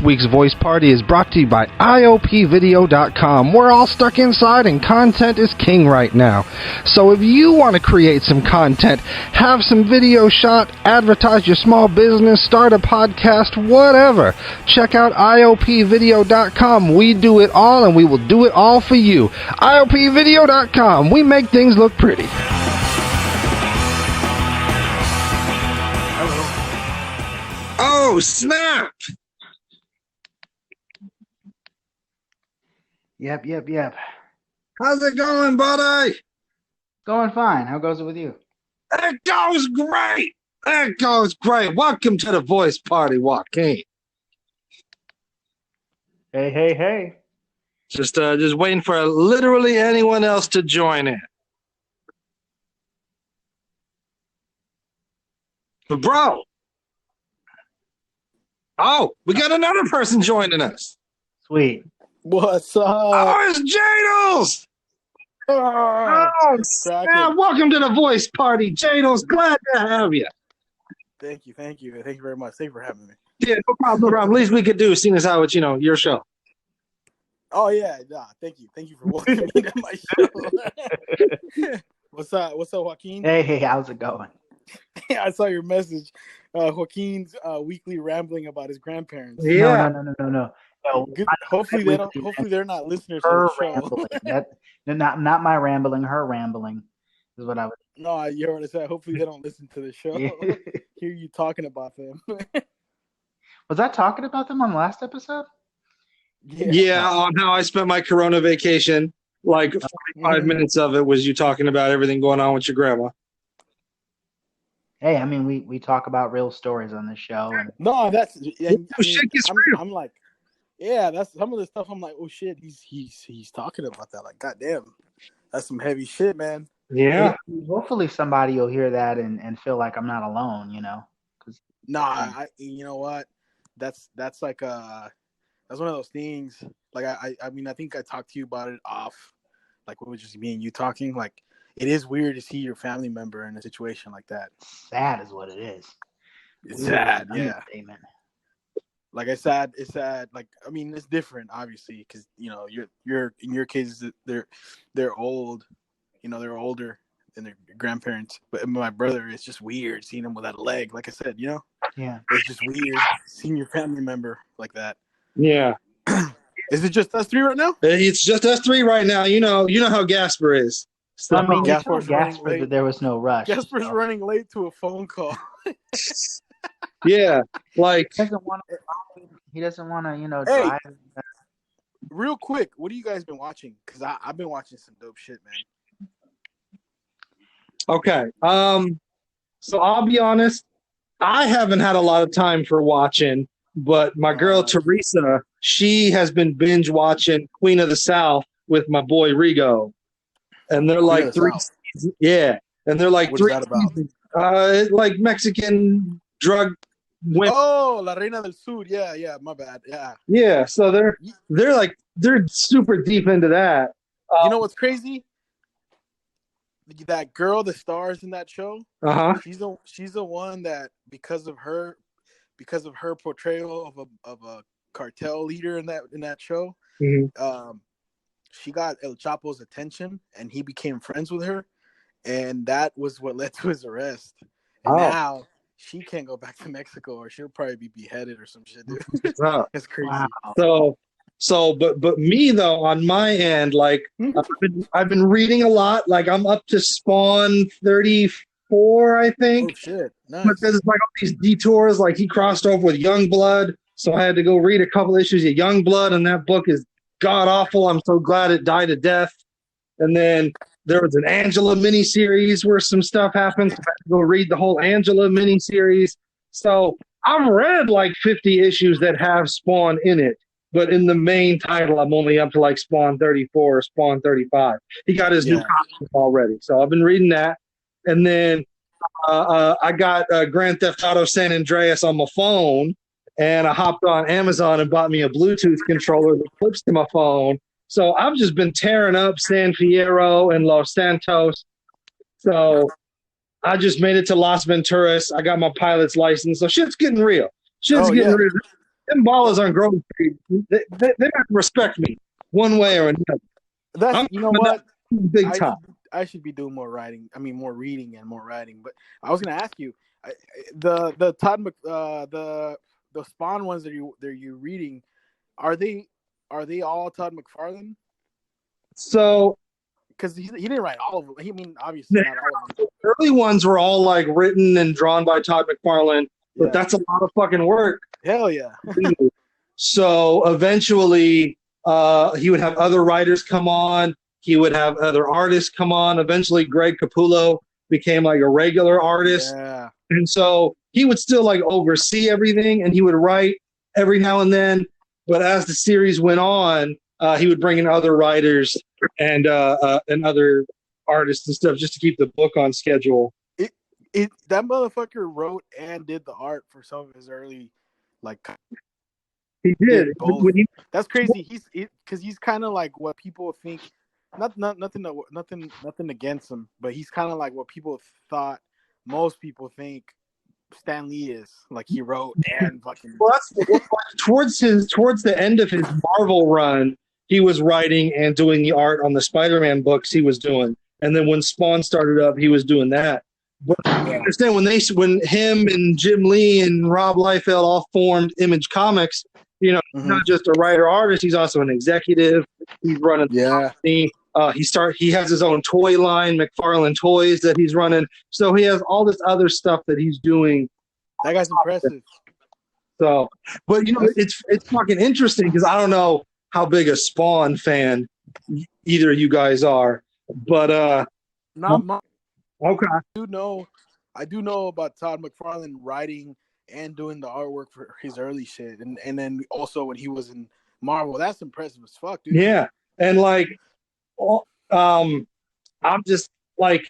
This week's Voice Party is brought to you by IOPvideo.com. We're all stuck inside and content is king right now. So if you want to create some content, have some video shot, advertise your small business, start a podcast, whatever, check out IOPvideo.com. We do it all and we will do it all for you. IOPvideo.com. We make things look pretty. Oh, snap! Yep. How's it going, buddy? Going fine. How goes it with you? It goes great! It goes great. Welcome to the Voice Party, Joaquin. Hey. Just waiting for literally anyone else to join in. But bro, oh, we got another person joining us. Sweet. What's up? Oh, it's Jadles! Oh, snap. Welcome to the Voice Party, Jadles. Glad to have you. Thank you very much. Thank you for having me. Yeah, no problem. Least we could do, seeing as how it's, your show. Oh yeah, thank you for welcoming me to my show. What's up, Joaquin? Hey, how's it going? I saw your message. Joaquin's weekly rambling about his grandparents. Yeah. No. Good. Hopefully they're not listeners to the show. Not my rambling. Her rambling is what I would. No, you heard what I said. Hopefully they don't listen to the show. Hear you talking about them. Was I talking about them on the last episode? Yeah, on how I spent my Corona vacation. Like 45 minutes of it was you talking about everything going on with your grandma. Hey, I mean, we talk about real stories on this show. And... No, that's. I'm like, yeah, that's some of the stuff. I'm like, oh shit, he's talking about that. Like, goddamn, that's some heavy shit, man. Yeah. Hopefully, somebody will hear that and feel like I'm not alone. Cause, you know what? That's like that's one of those things. Like I mean, I think I talked to you about it off. Like, it was just me and you talking. Like, it is weird to see your family member in a situation like that. Sad is what it is. It's sad, yeah. Amen. Like, it's sad. Like, I mean, it's different, obviously, because you're in your case they're old. They're older than their grandparents. But my brother, it's just weird seeing him without a leg. Like I said, Yeah. it's just weird seeing your family member like that. Yeah. Is it just us three right now? It's just us three right now. You know how Gasper is. So, I mean, Gasper's Gasper that there was no rush. Gasper's running late to a phone call. Yeah, like he doesn't want to, Hey, drive. real quick, what have you guys been watching? Because I've been watching some dope shit, man. Okay. So I'll be honest, I haven't had a lot of time for watching, but my girl Teresa, she has been binge watching Queen of the South with my boy Rigo. And they're like three seasons. Yeah. And they're like what three is that about? like Mexican drug women. Oh, La Reina del Sur. Yeah, my bad. Yeah. Yeah, so they're super deep into that. You know what's crazy? That girl that stars in that show, she's the one that because of her portrayal of a cartel leader in that show, she got El Chapo's attention and he became friends with her, and that was what led to his arrest. And now she can't go back to Mexico, or she'll probably be beheaded or some shit, dude. It's crazy. Wow. But me though, on my end, like I've been reading a lot. Like I'm up to Spawn 34, I think. Oh shit! Nice. But there's like all these detours. Like he crossed over with Youngblood, so I had to go read a couple issues of Youngblood, and that book is god awful. I'm so glad it died a death. And then there was an Angela miniseries where some stuff happened. So I had to go read the whole Angela miniseries. So I've read like 50 issues that have Spawn in it. But in the main title, I'm only up to like Spawn 34 or Spawn 35. He got his new comic already. So I've been reading that. And then I got Grand Theft Auto San Andreas on my phone. And I hopped on Amazon and bought me a Bluetooth controller that clips to my phone. So I've just been tearing up San Fierro and Los Santos. So I just made it to Las Venturas. I got my pilot's license. So shit's getting real. Shit's getting real. them ballers on Grove Street, they have to respect me one way or another. You know what? Big time. I should be doing more writing. I mean, more reading and more writing. But I was gonna ask you, the Todd the Spawn ones that you're reading, are they all Todd McFarlane? So, because he didn't write all of them. I mean, obviously not all of them. The early ones were all like written and drawn by Todd McFarlane, but that's a lot of fucking work. Hell yeah. So eventually, he would have other writers come on. He would have other artists come on. Eventually, Greg Capullo became like a regular artist. Yeah. And so he would still like oversee everything, and he would write every now and then. But as the series went on, he would bring in other writers and other artists and stuff just to keep the book on schedule. That motherfucker wrote and did the art for some of his early, like. He did. That's crazy. He's kind of like what people think. Nothing against him, but he's kind of like what people thought most people think Stan Lee is. Like he wrote and fucking. Well, towards the end of his Marvel run, he was writing and doing the art on the Spider-Man books he was doing, and then when Spawn started up, he was doing that. But I understand when him and Jim Lee and Rob Liefeld all formed Image Comics, he's not just a writer artist; he's also an executive. He's running the company. He has his own toy line, McFarlane Toys, that he's running. So he has all this other stuff that he's doing. That guy's impressive. So, but it's fucking interesting because I don't know how big a Spawn fan either of you guys are, but not much. Okay. I do know about Todd McFarlane writing and doing the artwork for his early shit, and then also when he was in Marvel. That's impressive as fuck, dude. Yeah, and like, I'm just like,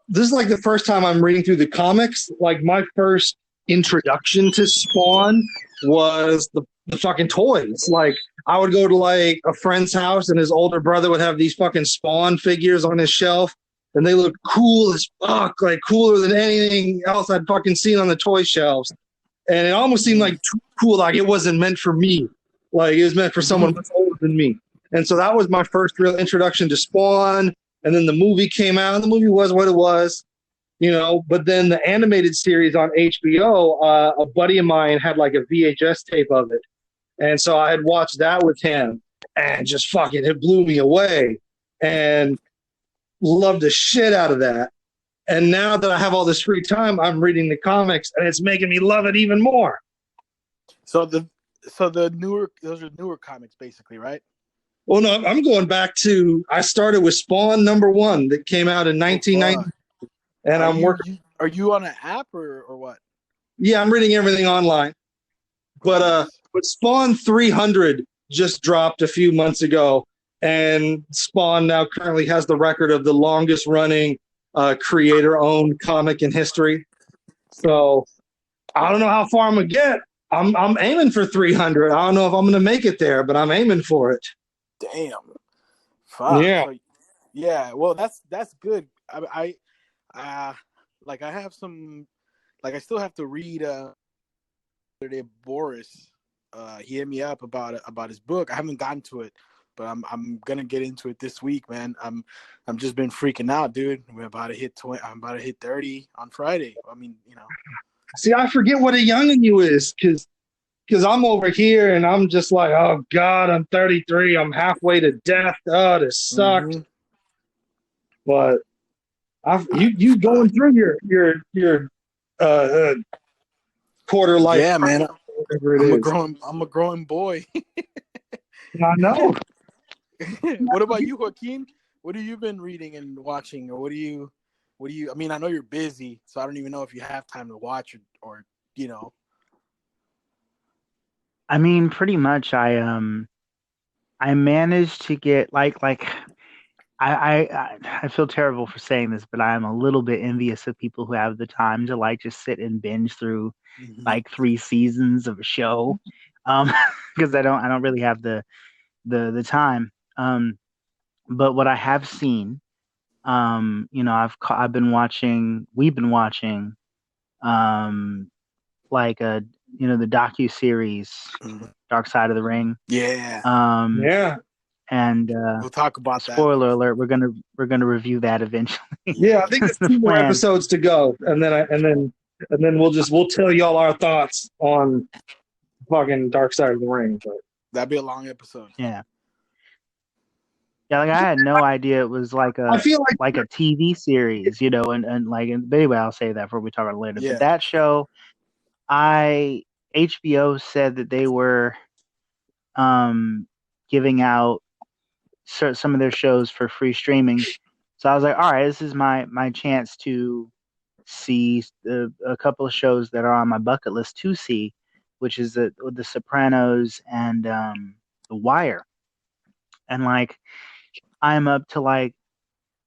this is like the first time I'm reading through the comics. Like my first introduction to Spawn was the fucking toys. Like I would go to like a friend's house and his older brother would have these fucking Spawn figures on his shelf. And they looked cool as fuck, like cooler than anything else I'd fucking seen on the toy shelves. And it almost seemed like too cool, like it wasn't meant for me. Like it was meant for someone much older than me. And so that was my first real introduction to Spawn. And then the movie came out, and the movie was what it was, But then the animated series on HBO, a buddy of mine had like a VHS tape of it. And so I had watched that with him, and just fucking, it blew me away. And loved the shit out of that. And now that I have all this free time, I'm reading the comics, and it's making me love it even more. So those are newer comics, basically, right? Well, no, I'm going back to, I started with Spawn #1 that came out in 1990, and I'm working. Are you on an app or what? Yeah, I'm reading everything online. But Spawn 300 just dropped a few months ago. And Spawn now currently has the record of the longest running creator-owned comic in history. So I don't know how far I'm gonna get. I'm aiming for 300. I don't know if I'm gonna make it there, but I'm aiming for it. Damn. Fuck. Yeah. So, yeah. Well, that's good. I have some. Like I still have to read. Boris. He hit me up about his book. I haven't gotten to it. But I'm gonna get into it this week, man. I'm just been freaking out, dude. We're about to hit 20. I'm about to hit 30 on Friday. I mean, See, I forget what a youngin' you is, because I'm over here and I'm just like, oh God, I'm 33. I'm halfway to death. Oh, this sucks. Mm-hmm. But you going through your quarter life? Yeah, man. I'm a growing boy. I know. What about you, Joaquin? What have you been reading and watching, or what do you? I mean, I know you're busy, so I don't even know if you have time to watch or. I mean, pretty much. I managed to get I feel terrible for saying this, but I am a little bit envious of people who have the time to just sit and binge through 3 seasons of a show, because I don't really have the time. But what I have seen, we've been watching like a the docu-series Dark Side of the Ring. Yeah. Yeah. And we'll talk about spoiler alert, we're gonna review that eventually. Yeah, I think there's 2 more episodes to go, and then we'll tell y'all our thoughts on fucking Dark Side of the Ring. But that'd be a long episode. Yeah. Yeah, like I had no idea it was like I feel like a TV series, and but anyway, I'll say that before we talk about it later. Yeah. But that show, HBO said that they were giving out some of their shows for free streaming. So I was like, all right, this is my chance to see a couple of shows that are on my bucket list to see, which is the Sopranos and The Wire. And like I'm up to like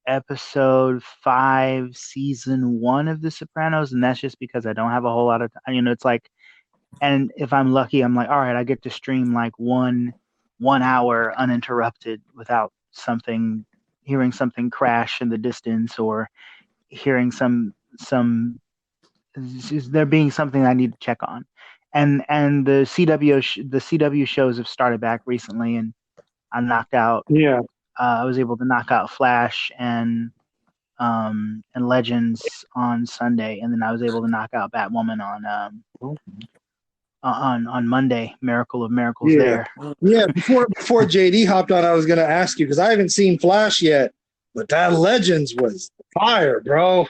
episode 5, season 1 of The Sopranos, and that's just because I don't have a whole lot of time. It's like, and if I'm lucky, I'm like, all right, I get to stream like 1 hour uninterrupted without hearing something crash in the distance, or hearing there being something I need to check on. And the CW shows have started back recently, and I knocked out. Yeah. I was able to knock out Flash and Legends on Sunday, and then I was able to knock out Batwoman on Monday. Miracle of Miracles there. Yeah, before JD hopped on, I was going to ask you, because I haven't seen Flash yet, but that Legends was fire, bro.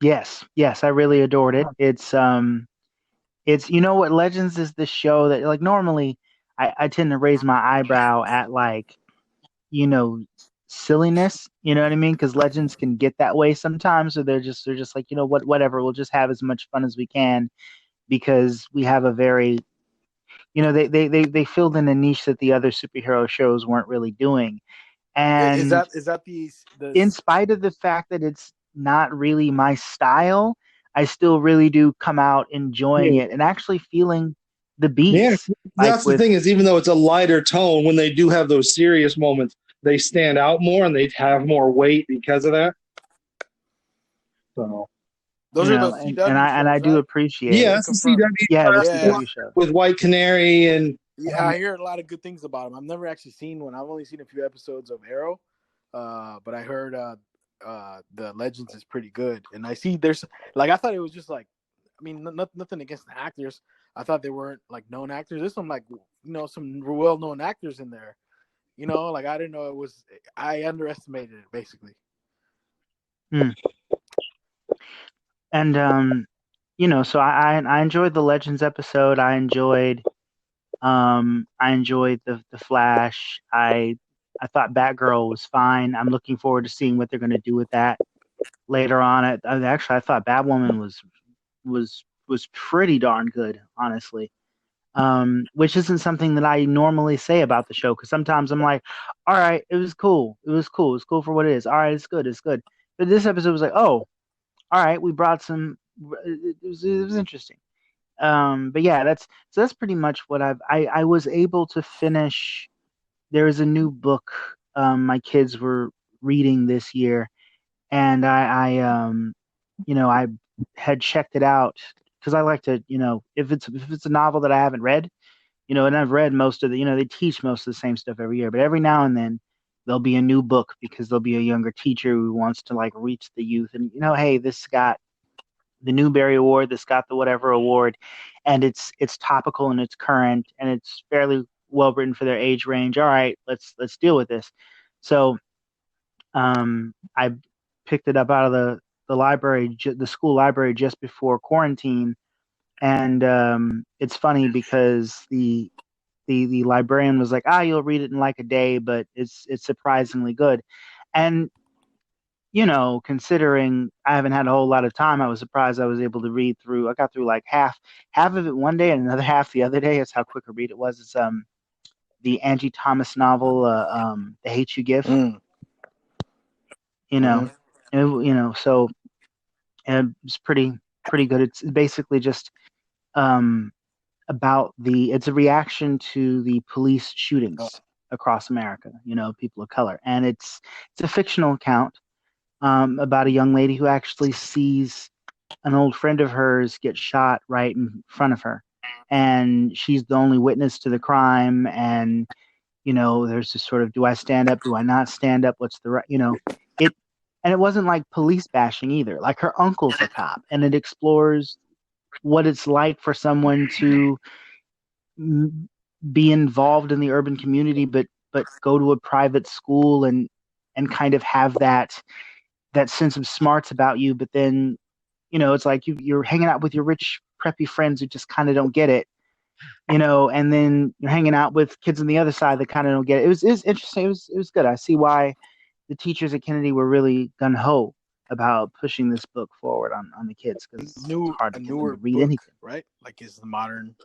Yes, I really adored it. It's what, Legends is the show that, like, normally I tend to raise my eyebrow at, like, silliness, you know what I mean? Because Legends can get that way sometimes, so they're just like, whatever, we'll just have as much fun as we can, because we have a very, they filled in a niche that the other superhero shows weren't really doing. And is that the in spite of the fact that it's not really my style, I still really do come out enjoying it and actually feeling the beats. Yeah, that's the thing, is even though it's a lighter tone, when they do have those serious moments, they stand out more and they have more weight because of that. So those are those CW and I do appreciate. Yeah, that's the CW. Yeah, the CW show with White Canary and. Yeah, I hear a lot of good things about them. I've never actually seen one. I've only seen a few episodes of Arrow, but I heard the Legends is pretty good. And I see there's, like, I thought it was just like, I mean, nothing against the actors. I thought they weren't like known actors. There's some, like, some well-known actors in there. Like, I didn't know it was. I underestimated it, basically. And so I enjoyed the Legends episode. I enjoyed the Flash. I thought Batgirl was fine. I'm looking forward to seeing what they're going to do with that later on. Actually, I thought Batwoman was pretty darn good, honestly. Which isn't something that I normally say about the show, because sometimes I'm like, all right, it was cool. It was cool for what it is. All right, it's good. But this episode was like, oh, all right, we brought some. It was interesting. But yeah, that's pretty much what I was able to finish. There is a new book my kids were reading this year, and I had checked it out, because I like to, if it's a novel that I haven't read, and I've read most of the, they teach most of the same stuff every year, but every now and then there'll be a new book, because there'll be a younger teacher who wants to, like, reach the youth, and hey, this got the Newbery Award, this got the whatever award, and it's topical and it's current and it's fairly well written for their age range. All right, let's deal with this. So I picked it up out of the library, the school library, just before quarantine, and it's funny because the librarian was like, you'll read it in like a day, but it's surprisingly good. And considering I haven't had a whole lot of time, I was surprised I was able to read through. I got through like half of it one day and another half the other day. That's how quick a read it was. It's the Angie Thomas novel, The Hate You Give. So it's pretty good. It's basically just about it's a reaction to the police shootings across America, people of color. And it's a fictional account about a young lady who actually sees an old friend of hers gets shot right in front of her, and she's the only witness to the crime. And there's this sort of, do I stand up? Do I not stand up? What's the right? It, and it wasn't like police bashing either. Like her uncle's a cop, and it explores what it's like for someone to be involved in the urban community, but go to a private school and kind of have that sense of smarts about you. But then, it's like you're hanging out with your rich, preppy friends who just kind of don't get it, and then you're hanging out with kids on the other side that kind of don't get it. It was interesting. It was good. I see why the teachers at Kennedy were really gun ho about pushing this book forward on the kids, because it's hard to get them to read anything. Right? Like, is the modern.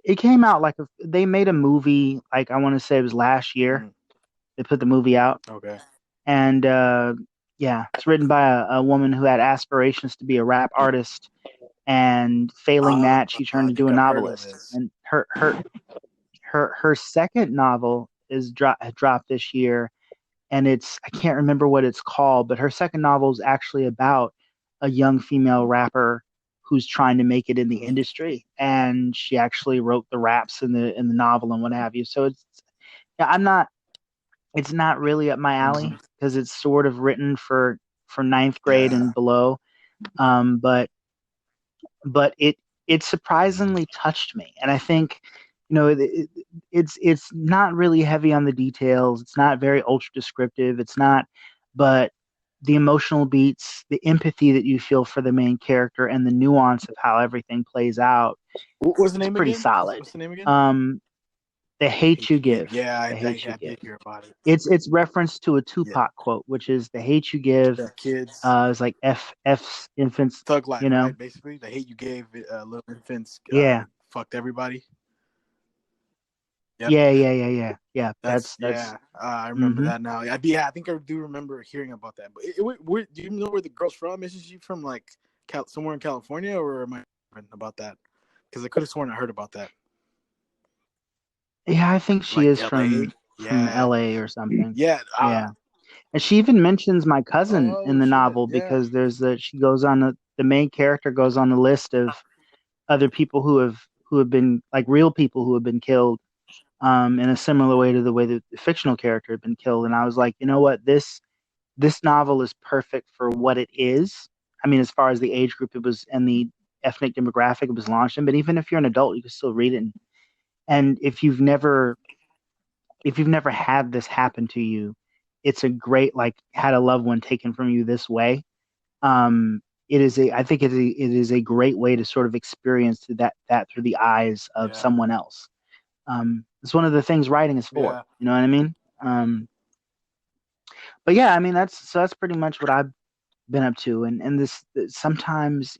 It came out like they made a movie. Like, I want to say it was last year. Mm. They put the movie out. Okay. And it's written by a woman who had aspirations to be a rap artist, and failing that, she turned into a novelist. And her second novel is dropped this year, and I can't remember what it's called, but her second novel is actually about a young female rapper who's trying to make it in the industry, and she actually wrote the raps in the novel and what have you. So it's not really up my alley, because it's sort of written for ninth grade and below. But it surprisingly touched me. And I think, it's not really heavy on the details. It's not very ultra descriptive. It's not, but the emotional beats, the empathy that you feel for the main character, and the nuance of how everything plays out. What was the name pretty again? Solid. What's the name again? The Hate You Give. Yeah, I did hear about it. It's reference to a Tupac quote, which is the hate you give. Kids. It's like F's infants. Thug life, right? Basically, the hate you gave little infants. Fucked everybody. Yep. Yeah. That's I remember that now. I think I do remember hearing about that. But do you know where the girl's from? Is she from like somewhere in California, or am I about that? Because I could have sworn I heard about that. Yeah, I think she is from LA or something. Yeah. And she even mentions my cousin in the novel, because she goes on the main character goes on a list of other people who have been, like, real people who have been killed in a similar way to the way that the fictional character had been killed. And I was like, you know what, this novel is perfect for what it is. I mean, as far as the age group it was and the ethnic demographic it was launched in, but even if you're an adult, you can still read it. And if you've never had this happen to you, it's a great, like, had a loved one taken from you this way. I think it is a great way to sort of experience that through the eyes of someone else. It's one of the things writing is for. Yeah. You know what I mean? But yeah, I mean, that's pretty much what I've been up to. And this sometimes,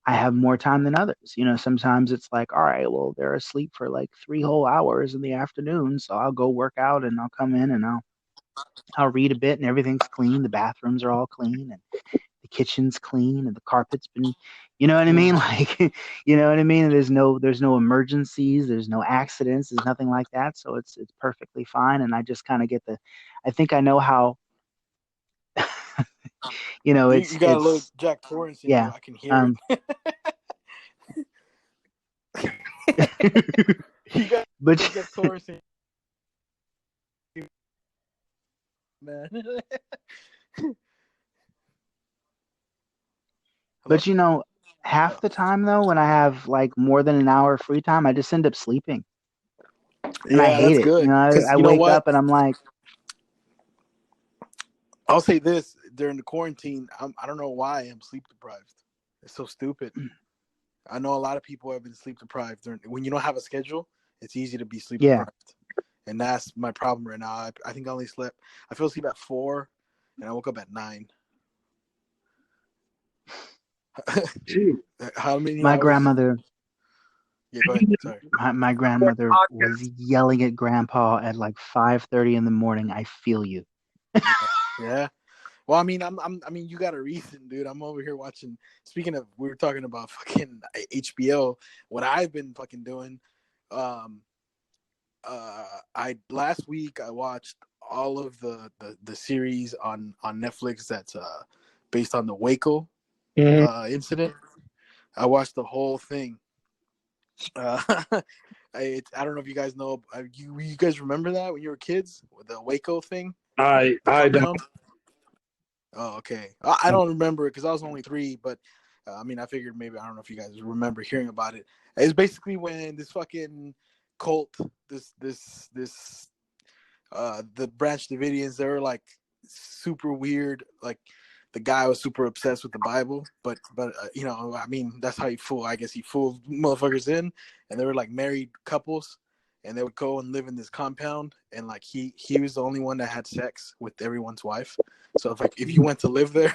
I have more time than others. Sometimes it's like, all right, well, they're asleep for like 3 whole hours in the afternoon, so I'll go work out and I'll come in and I'll read a bit, and everything's clean. The bathrooms are all clean, and the kitchen's clean, and the carpet's been, you know what I mean? Like, you know what I mean? And there's no emergencies, there's no accidents, there's nothing like that. So it's perfectly fine. And I just kind of I think I know how, you got a little Jack Torrance in you. I can hear it. But Jack Torrance in you, man. But half the time though, when I have like more than an hour of free time, I just end up sleeping. And I hate it. Good. I wake up and I'm like, I'll say this, during the quarantine, I don't know why I'm sleep deprived. It's so stupid. I know a lot of people have been sleep deprived. When you don't have a schedule, it's easy to be sleep deprived. And that's my problem right now. I think I fell asleep at 4 and I woke up at 9. How many my hours? Grandmother. Yeah, go ahead. Sorry. My grandmother was yelling at Grandpa at like 5:30 in the morning. I feel you. Yeah. Well, I mean, you got a reason, dude. I'm over here watching. Speaking of, we were talking about fucking HBO. What I've been fucking doing. Last week I watched all of the series on Netflix that's based on the Waco incident. I watched the whole thing. I don't know if you guys know. You guys remember that when you were kids with the Waco thing? I don't. Oh, okay. I don't remember it because I was only 3, but I mean, I figured maybe, I don't know if you guys remember hearing about it. It's basically when this fucking cult, the Branch Davidians, they were like super weird. Like the guy was super obsessed with the Bible, but you know, I mean, that's how you fool. I guess he fooled motherfuckers in, and they were like married couples, and they would go and live in this compound, and like he was the only one that had sex with everyone's wife. So if you went to live there,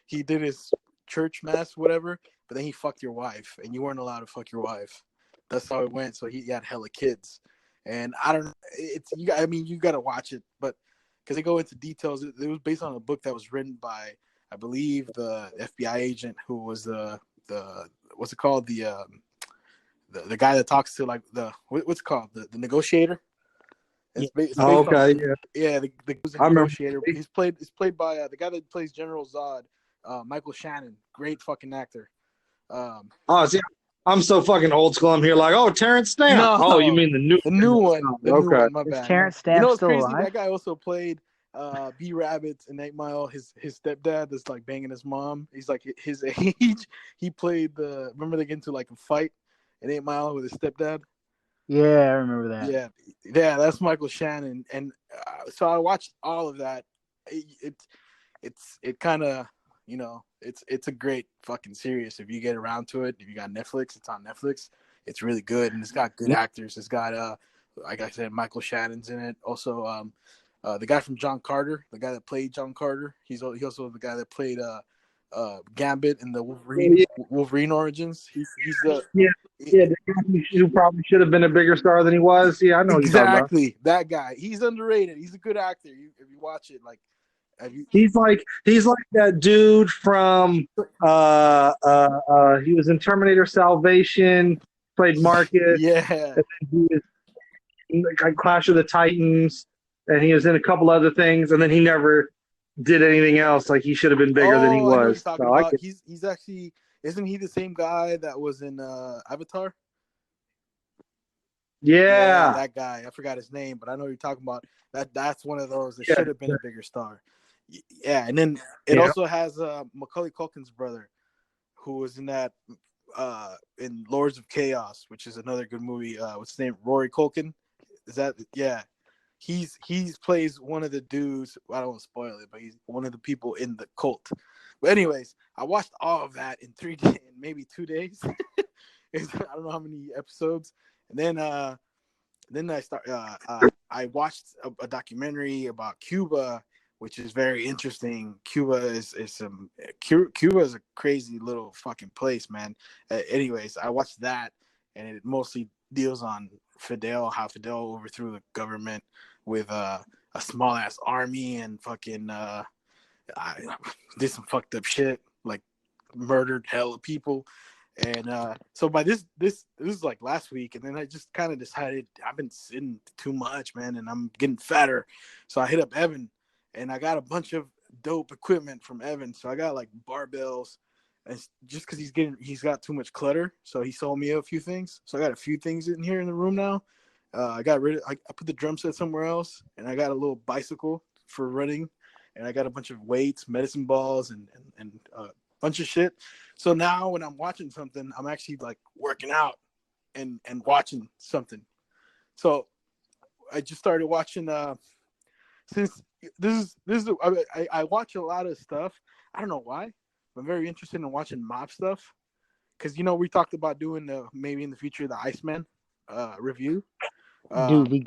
he did his church mass, whatever, but then he fucked your wife, and you weren't allowed to fuck your wife. That's how it went. So he had hella kids, and I don't. It's you. I mean, you got to watch it, but because they go into details. It was based on a book that was written by, I believe, the FBI agent who was the what's it called, the guy that talks to like what's it called, the negotiator. It's based okay, on, yeah, the negotiator. It's played by the guy that plays General Zod, Michael Shannon, great fucking actor. See, I'm so fucking old school. I'm here like, oh, Terrence Stamp. No, oh, you mean the new one? The new okay. one. My bad. Is Terrence Stamp you know what's still crazy? alive? That guy also played B Rabbit in 8 Mile. His stepdad that's like banging his mom. He's like his age. He played remember they get into like a fight in 8 Mile with his stepdad. Yeah, I remember that. Yeah, that's Michael Shannon, and so I watched all of that. It kind of, you know, it's a great fucking series if you get around to it. If you got Netflix, it's on Netflix. It's really good, and it's got good actors. It's got like I said, Michael Shannon's in it. Also, the guy from John Carter, the guy that played John Carter. He's also the guy that played Gambit in the Wolverine Origins. He's the the guy who probably should have been a bigger star than he was. Yeah, I know exactly that guy. He's underrated. He's a good actor. If you watch it, like, he's like that dude from he was in Terminator Salvation, played Marcus. Yeah. And he was in Clash of the Titans, and he was in a couple other things, and then he never did anything else. Like, he should have been bigger than he was. I know what you're talking about. He's actually, isn't he the same guy that was in Avatar? Yeah, that guy. I forgot his name, but I know what you're talking about. That's one of those that should have been a bigger star. Yeah, and then it also has Macaulay Culkin's brother, who was in that in Lords of Chaos, which is another good movie. What's his name? Rory Culkin. Is that? Yeah. He's plays one of the dudes. I don't want to spoil it, but he's one of the people in the cult. But anyways, I watched all of that in 3 days, maybe 2 days. I don't know how many episodes. And then I watched a documentary about Cuba, which is very interesting. Cuba is a crazy little fucking place, man. Anyways, I watched that, and it mostly deals on Fidel, how Fidel overthrew the government with a small ass army and fucking did some fucked up shit, like murdered hella people. And so by this is like last week, and then I just kind of decided I've been sitting too much, man, and I'm getting fatter. So I hit up Evan, and I got a bunch of dope equipment from Evan. So I got like barbells, and just because he's got too much clutter, so he sold me a few things. So I got a few things in here in the room now. I put the drum set somewhere else, and I got a little bicycle for running, and I got a bunch of weights, medicine balls, and bunch of shit. So now when I'm watching something, I'm actually like working out and watching something. So I just started watching since this is I watch a lot of stuff. I don't know why. I'm very interested in watching mob stuff, because we talked about doing maybe in the future the Iceman review. Dude, we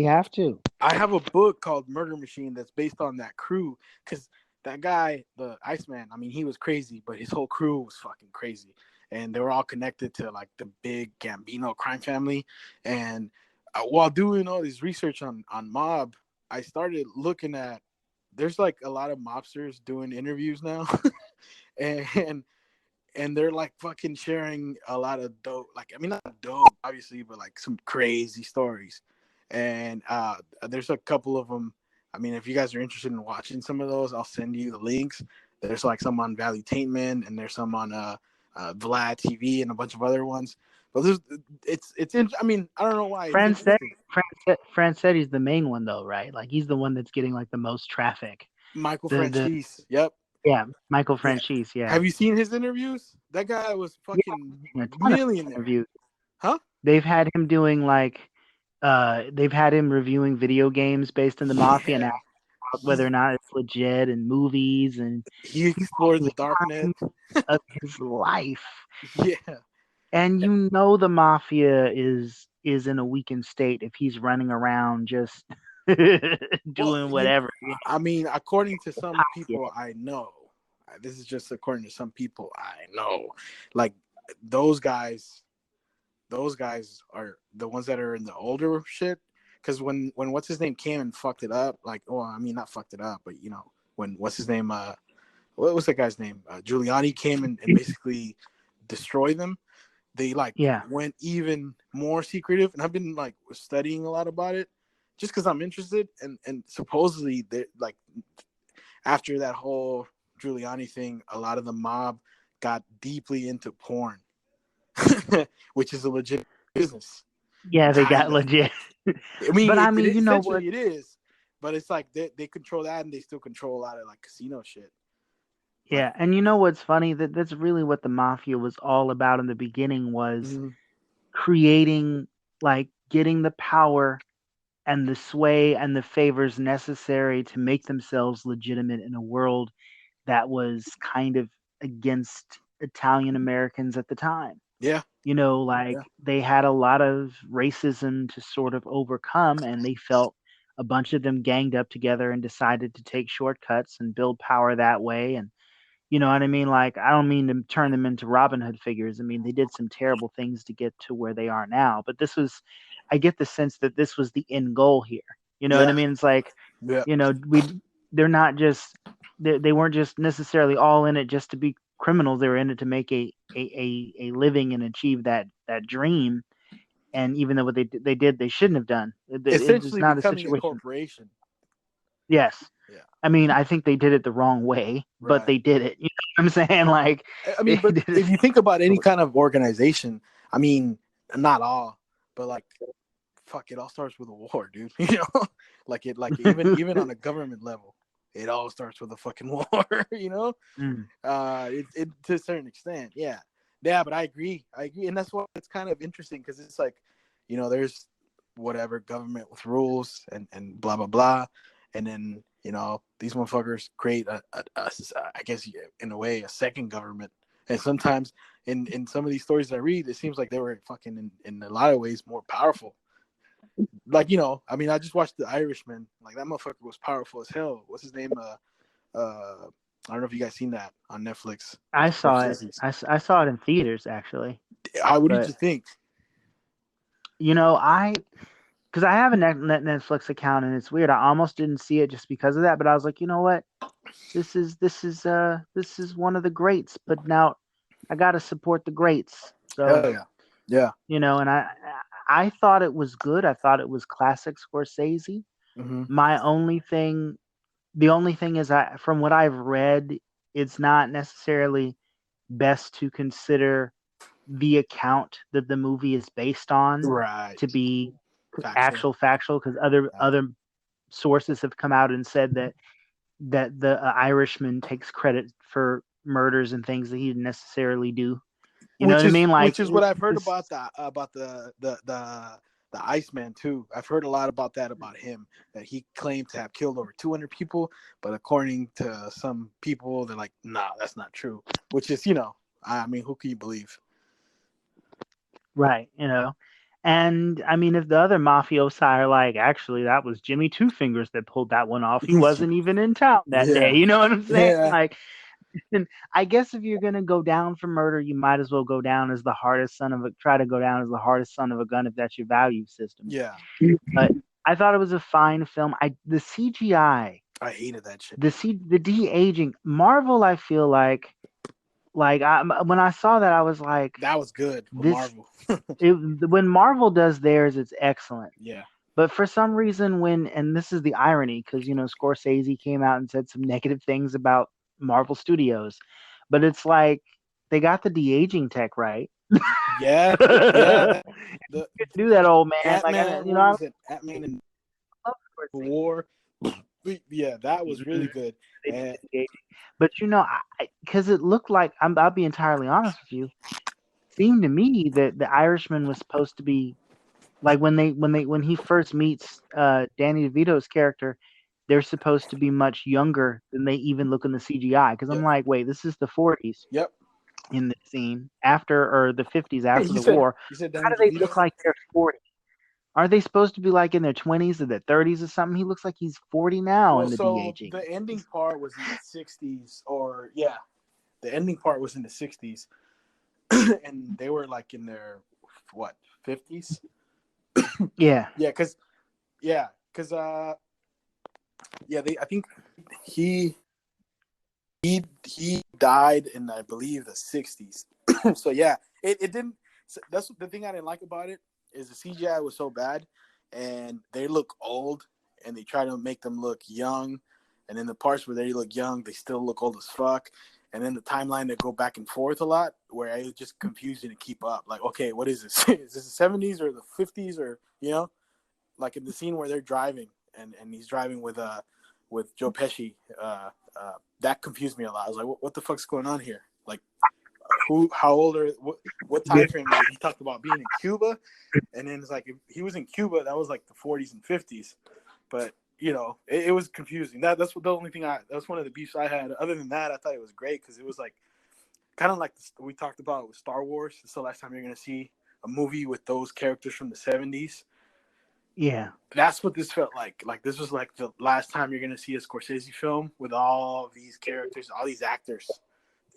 have to. I have a book called Murder Machine that's based on that crew, because that guy, the Iceman, I mean, he was crazy, but his whole crew was fucking crazy. And they were all connected to like the big Gambino crime family. And while doing all this research on mob, I started looking at, there's like a lot of mobsters doing interviews now. and they're like fucking sharing a lot of dope, like, I mean, not dope, obviously, but like some crazy stories. And there's a couple of them. I mean, if you guys are interested in watching some of those, I'll send you the links. There's like some on Valuetainment, and there's some on Vlad TV and a bunch of other ones. But it's I mean, I don't know why. Francetti's the main one though, right? Like he's the one that's getting like the most traffic. Michael Franchise. Yep. Yeah, Michael Franchise. Yeah. Have you seen his interviews? That guy was fucking millionaire. Interviews. Huh? They've had him doing like, they've had him reviewing video games based in the mafia and whether or not it's legit, and movies, and he explored the darknet of his life. Yeah. And you know the mafia is in a weakened state if he's running around just doing whatever. I mean, according to some people I know, this is just according to some people I know, like those guys are the ones that are in the older shit. Because when what's his name came and fucked it up, like, oh, I mean, not fucked it up, but you know, when what's his name, what was that guy's name? Giuliani came and basically destroyed them. They went even more secretive, and I've been like studying a lot about it, just because I'm interested. And supposedly, they like after that whole Giuliani thing, a lot of the mob got deeply into porn, which is a legit business. Yeah, they got legit. I mean, you know what it is, but it's like they control that, and they still control a lot of like casino shit. Yeah, and you know what's funny? That's really what the mafia was all about in the beginning, was creating, like, getting the power and the sway and the favors necessary to make themselves legitimate in a world that was kind of against Italian Americans at the time. Yeah. You know, like they had a lot of racism to sort of overcome, and they felt a bunch of them ganged up together and decided to take shortcuts and build power that way. And you know what I mean? Like, I don't mean to turn them into Robin Hood figures. I mean, they did some terrible things to get to where they are now, but I get the sense that this was the end goal here. You know what I mean? It's like, you know, they're not just, they weren't just necessarily all in it just to be criminals. They were in it to make a living and achieve that dream. And even though what they did, they shouldn't have done. Essentially, not becoming a corporation. Yes. Yeah. I mean, I think they did it the wrong way, but they did it. You know what I'm saying? Like, I mean, but if you think about any kind of organization, I mean, not all, but like, fuck, it all starts with a war, dude. You know, like even on a government level, it all starts with a fucking war. You know, it to a certain extent, yeah. But I agree, and that's why it's kind of interesting, because it's like, you know, there's whatever government with rules and blah blah blah, and then, you know, these motherfuckers create a I guess in a way a second government. And sometimes in some of these stories that I read, it seems like they were fucking in a lot of ways more powerful. Like, you know, I mean, I just watched The Irishman. Like, that motherfucker was powerful as hell. What's his name? I don't know if you guys seen that on Netflix. I saw it. I saw it in theaters, actually. What did you think? You know, because I have a Netflix account, and it's weird. I almost didn't see it just because of that, but I was like, you know what? This is one of the greats, but now I got to support the greats. So yeah. You know, and I thought it was good. I thought it was classic Scorsese. Mm-hmm. The only thing is, from what I've read, it's not necessarily best to consider the account that the movie is based on to be factual, because other sources have come out and said that the Irishman takes credit for murders and things that he didn't necessarily do. You know what I mean? Like, which is what I've heard about the Iceman too. I've heard a lot about that about him, that he claimed to have killed over 200 people, but according to some people, they're like, nah, that's not true. Which is, you know, I mean, who can you believe? Right, you know. And I mean, if the other mafiosi are like, actually, that was Jimmy Two Fingers that pulled that one off. He wasn't even in town that day. You know what I'm saying? Yeah. Like, and I guess if you're gonna go down for murder, you might as well go down as the hardest son of a gun if that's your value system. Yeah. But I thought it was a fine film. The CGI. I hated that shit. The de-aging. Marvel, I feel like when I saw that, I was like, that was good for Marvel. When Marvel does theirs, it's excellent. Yeah. But for some reason, and this is the irony, because, you know, Scorsese came out and said some negative things about Marvel Studios, but it's like they got the de-aging tech right. Yeah, You can do that, old man. Ant-Man, What was it? Ant-Man and War. Yeah, that was really good. And but because it looked like I'll be entirely honest with you. Seemed to me that the Irishman was supposed to be like when he first meets Danny DeVito's character, they're supposed to be much younger than they even look in the CGI. Because I'm like, wait, this is the 40s yep. in the scene or the 50s after the war. You said How Danny do they DeVito? look like they're 40? Are they supposed to be like in their 20s or their 30s or something? He looks like he's 40 now in the de-aging. The ending part was in the 60s, the ending part was in the 60s, and they were like in their 50s. Yeah, because I think he died in, I believe, the 60s. So yeah, it didn't. That's the thing I didn't like about it, is the CGI was so bad, and they look old, and they try to make them look young, and in the parts where they look young, they still look old as fuck. And then the timeline, they go back and forth a lot, where I was just confusing to keep up. Like, okay, what is this? Is this the 70s or the 50s, or like in the scene where they're driving, and he's driving with Joe Pesci. That confused me a lot. I was like, what the fuck's going on here? Like, how old are what time frame is it? He talked about being in Cuba, and then it's like, if he was in Cuba, that was like the 40s and 50s. But it was confusing. That's the only thing that's one of the beefs I had. Other than that, I thought it was great, because it was like kind of like we talked about with Star Wars. It's the last time you're gonna see a movie with those characters from the 70s. Yeah, that's what this felt like. Like, this was like the last time you're gonna see a Scorsese film with all these characters, all these actors,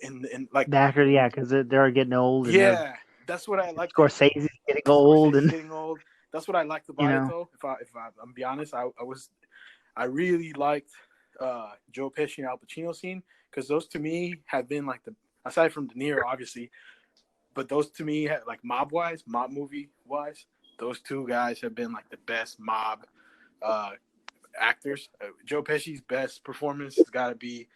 in like the actor, yeah, because they're getting old. And that's what I like. Scorsese's getting old, getting old. That's what I liked about it, though. If I'm be honest, I really liked Joe Pesci and Al Pacino scene, because those to me have been like aside from De Niro, obviously, but those to me had, like, mob movie wise, those two guys have been like the best mob actors. Joe Pesci's best performance has got to be,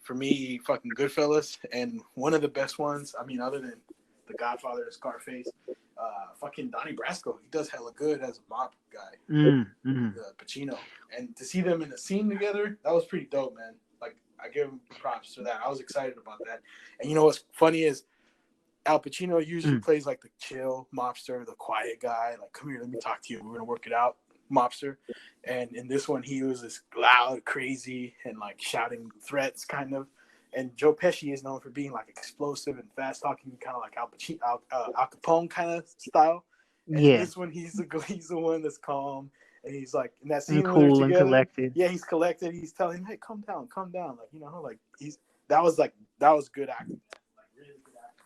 for me, fucking Goodfellas, and one of the best ones, I mean, other than The Godfather and Scarface, fucking Donnie Brasco. He does hella good as a mob guy. Pacino, and to see them in a scene together, that was pretty dope, man. Like, I give him props for that. I was excited about that. And what's funny is Al Pacino usually plays like the chill mobster, the quiet guy, like, come here, let me talk to you, we're gonna work it out mobster. And in this one, he was this loud, crazy, and like shouting threats, kind of. And Joe Pesci is known for being like explosive and fast talking, kind of like Al Capone kind of style. And in this one, he's the one that's calm, and he's like, in that scene, and cool and collected. Yeah, he's collected. He's telling him, hey, calm down, like, that was good acting. Like, really good acting.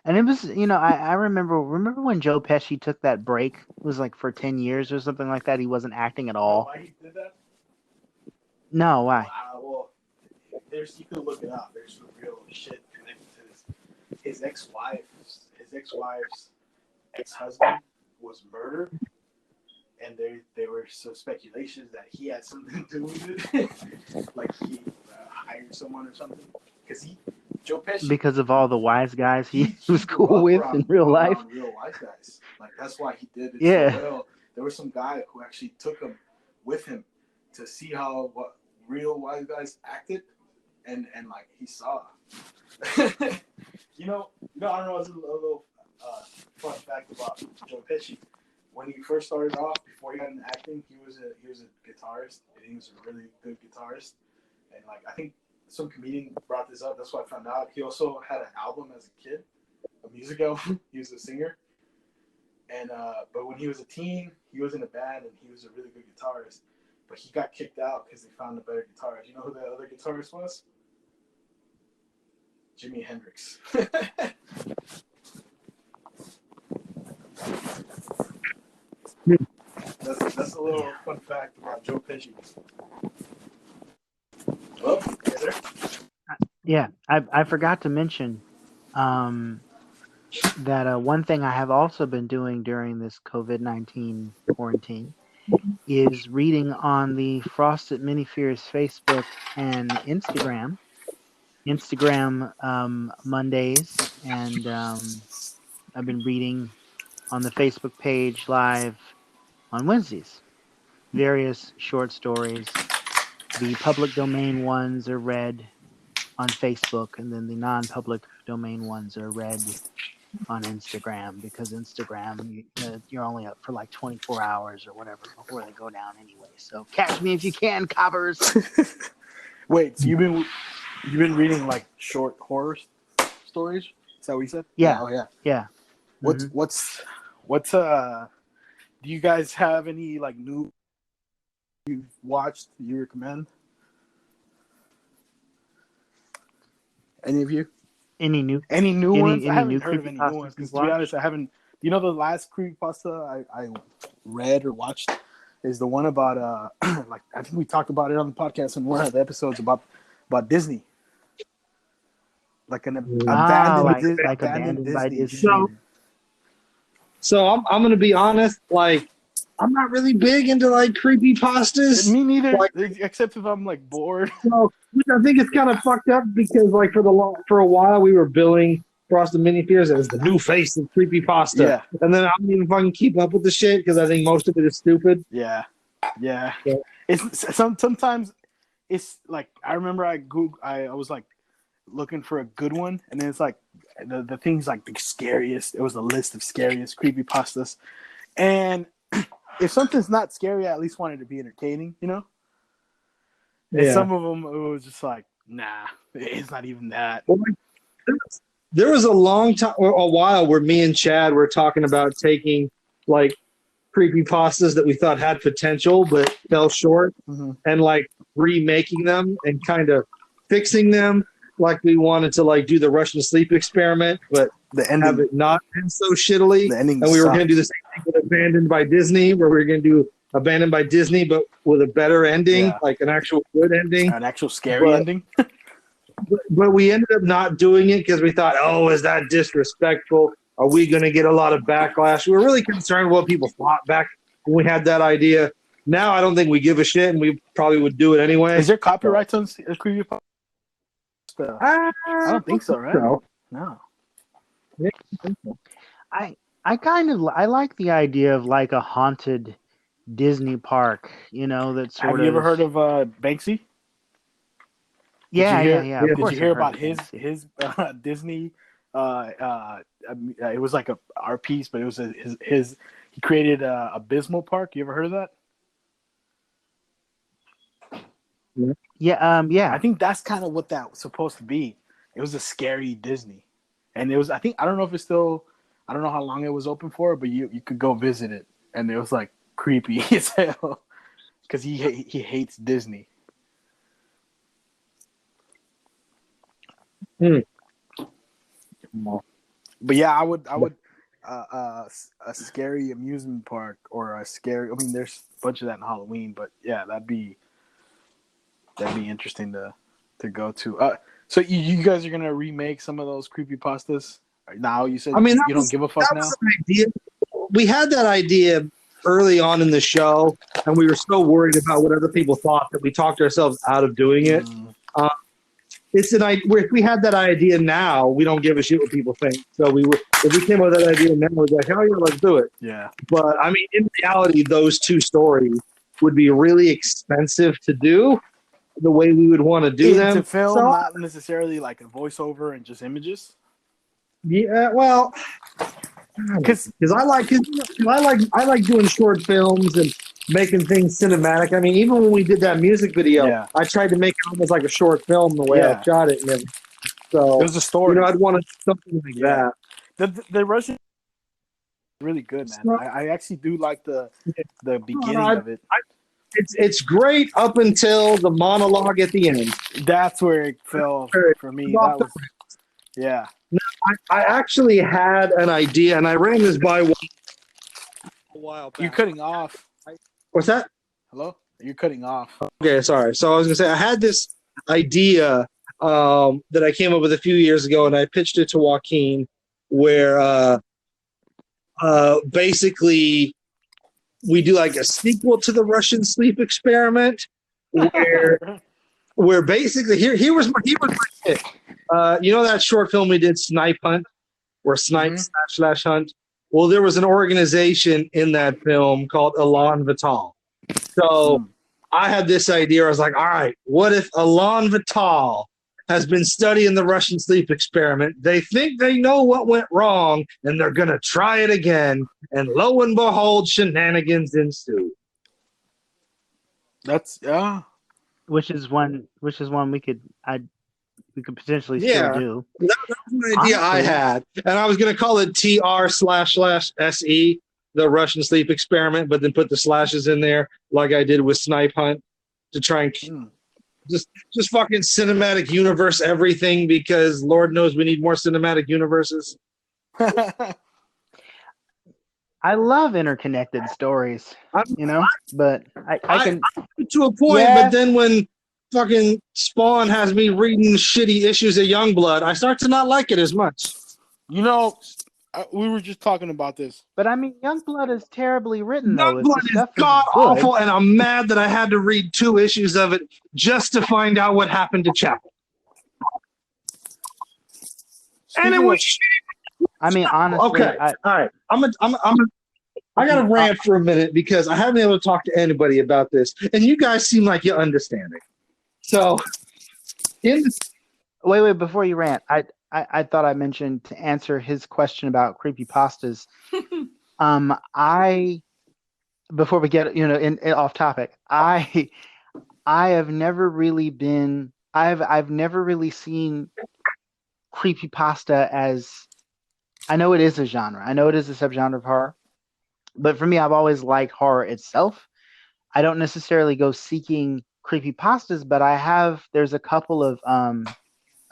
And it was, I remember when Joe Pesci took that break. It was like for 10 years or something like that. He wasn't acting at all. Why he did that? No, why? Well, you can look it up. There's some real shit connected to his ex-wife's ex-husband was murdered, and there were some speculations that he had something to do with it, like he hired someone or something, because Joe Pesci, because of all the wise guys he was cool with in real life. Real wise guys, like, that's why he did it so well. There was some guy who actually took him with him to see what real wise guys acted, and like, he saw. I don't know. It's a little fun fact about Joe Pesci. When he first started off, before he got into acting, he was a guitarist, and he was a really good guitarist. And like, I think some comedian brought this up. That's why I found out. He also had an album as a kid, a music album. He was a singer. And but when he was a teen, he was in a band, and he was a really good guitarist. But he got kicked out because they found a better guitarist. You know who the other guitarist was? Jimi Hendrix. That's a little fun fact about Joe Pesci. Oh, there? Yeah, I forgot to mention that one thing I have also been doing during this COVID-19 quarantine is reading on the Frosted Mini Fears Facebook and Instagram Instagram Mondays, and I've been reading on the Facebook page live on Wednesdays. Various short stories. The public domain ones are read on Facebook, and then the non-public domain ones are read on Instagram, because Instagram, you're only up for like 24 hours or whatever before they go down anyway. So catch me if you can, coppers. Wait, so you've been reading like short horror stories? Is that what you said? Yeah. Oh yeah. Yeah. What's do you guys have any like new you've watched you recommend? Any of you? Any new ones? I haven't new heard of any new ones because to be honest, I haven't. You know, the last creepypasta I read or watched is the one about like I think we talked about it on the podcast in one of the episodes about Disney, like an abandoned by Disney. So I'm gonna be honest, like I'm not really big into like creepypastas. Me neither, like, except if I'm like bored. So I think it's kind of fucked up because like for a while we were billing Frosted Mini Fears as the new face of creepypasta. Yeah. And then I don't even fucking keep up with the shit because I think most of it is stupid. Yeah. It's sometimes it's like I remember I was like looking for a good one, and then it's like the things like the scariest. It was a list of scariest creepypastas, and if something's not scary, I at least want it to be entertaining, you know? And some of them, it was just like, nah, it's not even that. Well, there was a while where me and Chad were talking about taking like creepypastas that we thought had potential but fell short, and like remaking them and kind of fixing them. Like we wanted to like do the Russian sleep experiment, but the ending have it not end so shittily. The ending and we were going to do the same thing with Abandoned by Disney, where we were going to do Abandoned by Disney, but with a better ending, like an actual good ending, an actual scary ending. but we ended up not doing it because we thought, oh, is that disrespectful? Are we going to get a lot of backlash? We were really concerned what people thought back when we had that idea. Now I don't think we give a shit, and we probably would do it anyway. Is there copyrights on creepypasta? I don't think so, right? No. Yeah, I like the idea of like a haunted Disney park, you know, that sort of. Have you ever heard of Banksy? Yeah. Did you hear about his Disney? It was like a art piece, but it was his. He created Abysmal Park. You ever heard of that? Yeah. I think that's kind of what that was supposed to be. It was a scary Disney, and it was. I don't know if it's still. I don't know how long it was open for, but you could go visit it, and it was like creepy as hell because he hates Disney. But yeah, I would a scary amusement park or a scary. I mean, there's a bunch of that in Halloween, but yeah, that'd be interesting to go to. So you guys are gonna remake some of those creepypastas now? You said you don't give a fuck now. We had that idea early on in the show, and we were so worried about what other people thought that we talked ourselves out of doing it. It's an idea. If we had that idea now, we don't give a shit what people think. So if we came up with that idea now, we'd be like, hell yeah, let's do it. Yeah. But I mean, in reality, those two stories would be really expensive to do the way we would want to do them. To film, not necessarily like a voiceover and just images. Yeah, well, because I like doing short films and making things cinematic. I mean, even when we did that music video, I tried to make it almost like a short film the way I shot it. And so it was a story. You know, I'd want something like that. The Russian really good, man. I actually do like the beginning of it. It's great up until the monologue at the end. That's where it fell for me. That was, yeah. No, I actually had an idea, and I ran this by a while back. You're cutting off. What's that? Hello? You're cutting off. Okay, sorry. So I was going to say, I had this idea that I came up with a few years ago, and I pitched it to Joaquin, where basically we do like a sequel to the Russian sleep experiment, where where basically here was my hit. You know that short film we did, Snipe Hunt, or Snipe / Hunt? Well, there was an organization in that film called Elan Vital. So I had this idea. I was like, all right, what if Elan Vital has been studying the Russian sleep experiment? They think they know what went wrong, and they're going to try it again. And lo and behold, shenanigans ensue. That's which is one we could potentially still do. That was an idea I had, and I was going to call it TR//SE, the Russian sleep experiment, but then put the slashes in there like I did with Snipe Hunt to try and just fucking cinematic universe everything, because Lord knows we need more cinematic universes. I love interconnected stories, but I can to a point, but then when fucking Spawn has me reading shitty issues of Youngblood, I start to not like it as much. We were just talking about this. But I mean, Youngblood is terribly written, though. Youngblood is god-awful, and I'm mad that I had to read 2 issues of it just to find out what happened to Chapel. And it was shitty. I mean, honestly... Okay, all right. I got to rant for a minute because I haven't been able to talk to anybody about this, and you guys seem like you're understanding. So, wait, before you rant, I thought I mentioned to answer his question about creepypastas. Before we get off topic, I have never really been. I've never really seen creepypasta as. I know it is a genre. I know it is a subgenre of horror, but for me, I've always liked horror itself. I don't necessarily go seeking creepypastas, but there's a couple of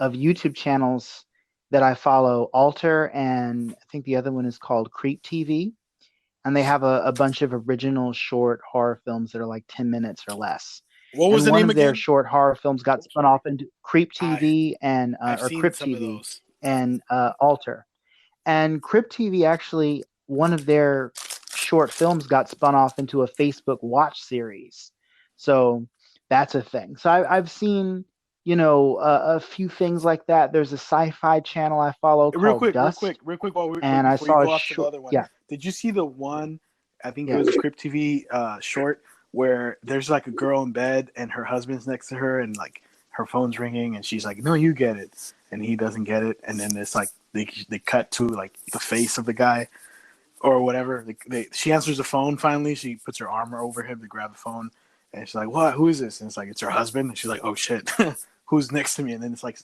YouTube channels that I follow, Alter, and I think the other one is called Creep TV, and they have a bunch of original short horror films that are like 10 minutes or less. What was the name of again? Their short horror films got spun off into Creep TV or Crypt some TV of those. and Alter. And Crypt TV, actually, one of their short films got spun off into a Facebook watch series. So that's a thing. So I've seen, a few things like that. There's a sci-fi channel I follow called Dust. Real quick, while I saw a the other one. Yeah. Did you see the one? I think it was a Crypt TV short where there's like a girl in bed and her husband's next to her and like her phone's ringing and she's like, "No, you get it," and he doesn't get it, and then it's like they cut to like the face of the guy or whatever. She answers the phone finally. She puts her arm over him to grab the phone, and she's like, "What? Who is this?" And it's like, "It's her husband." And she's like, "Oh shit, who's next to me?" And then it's like,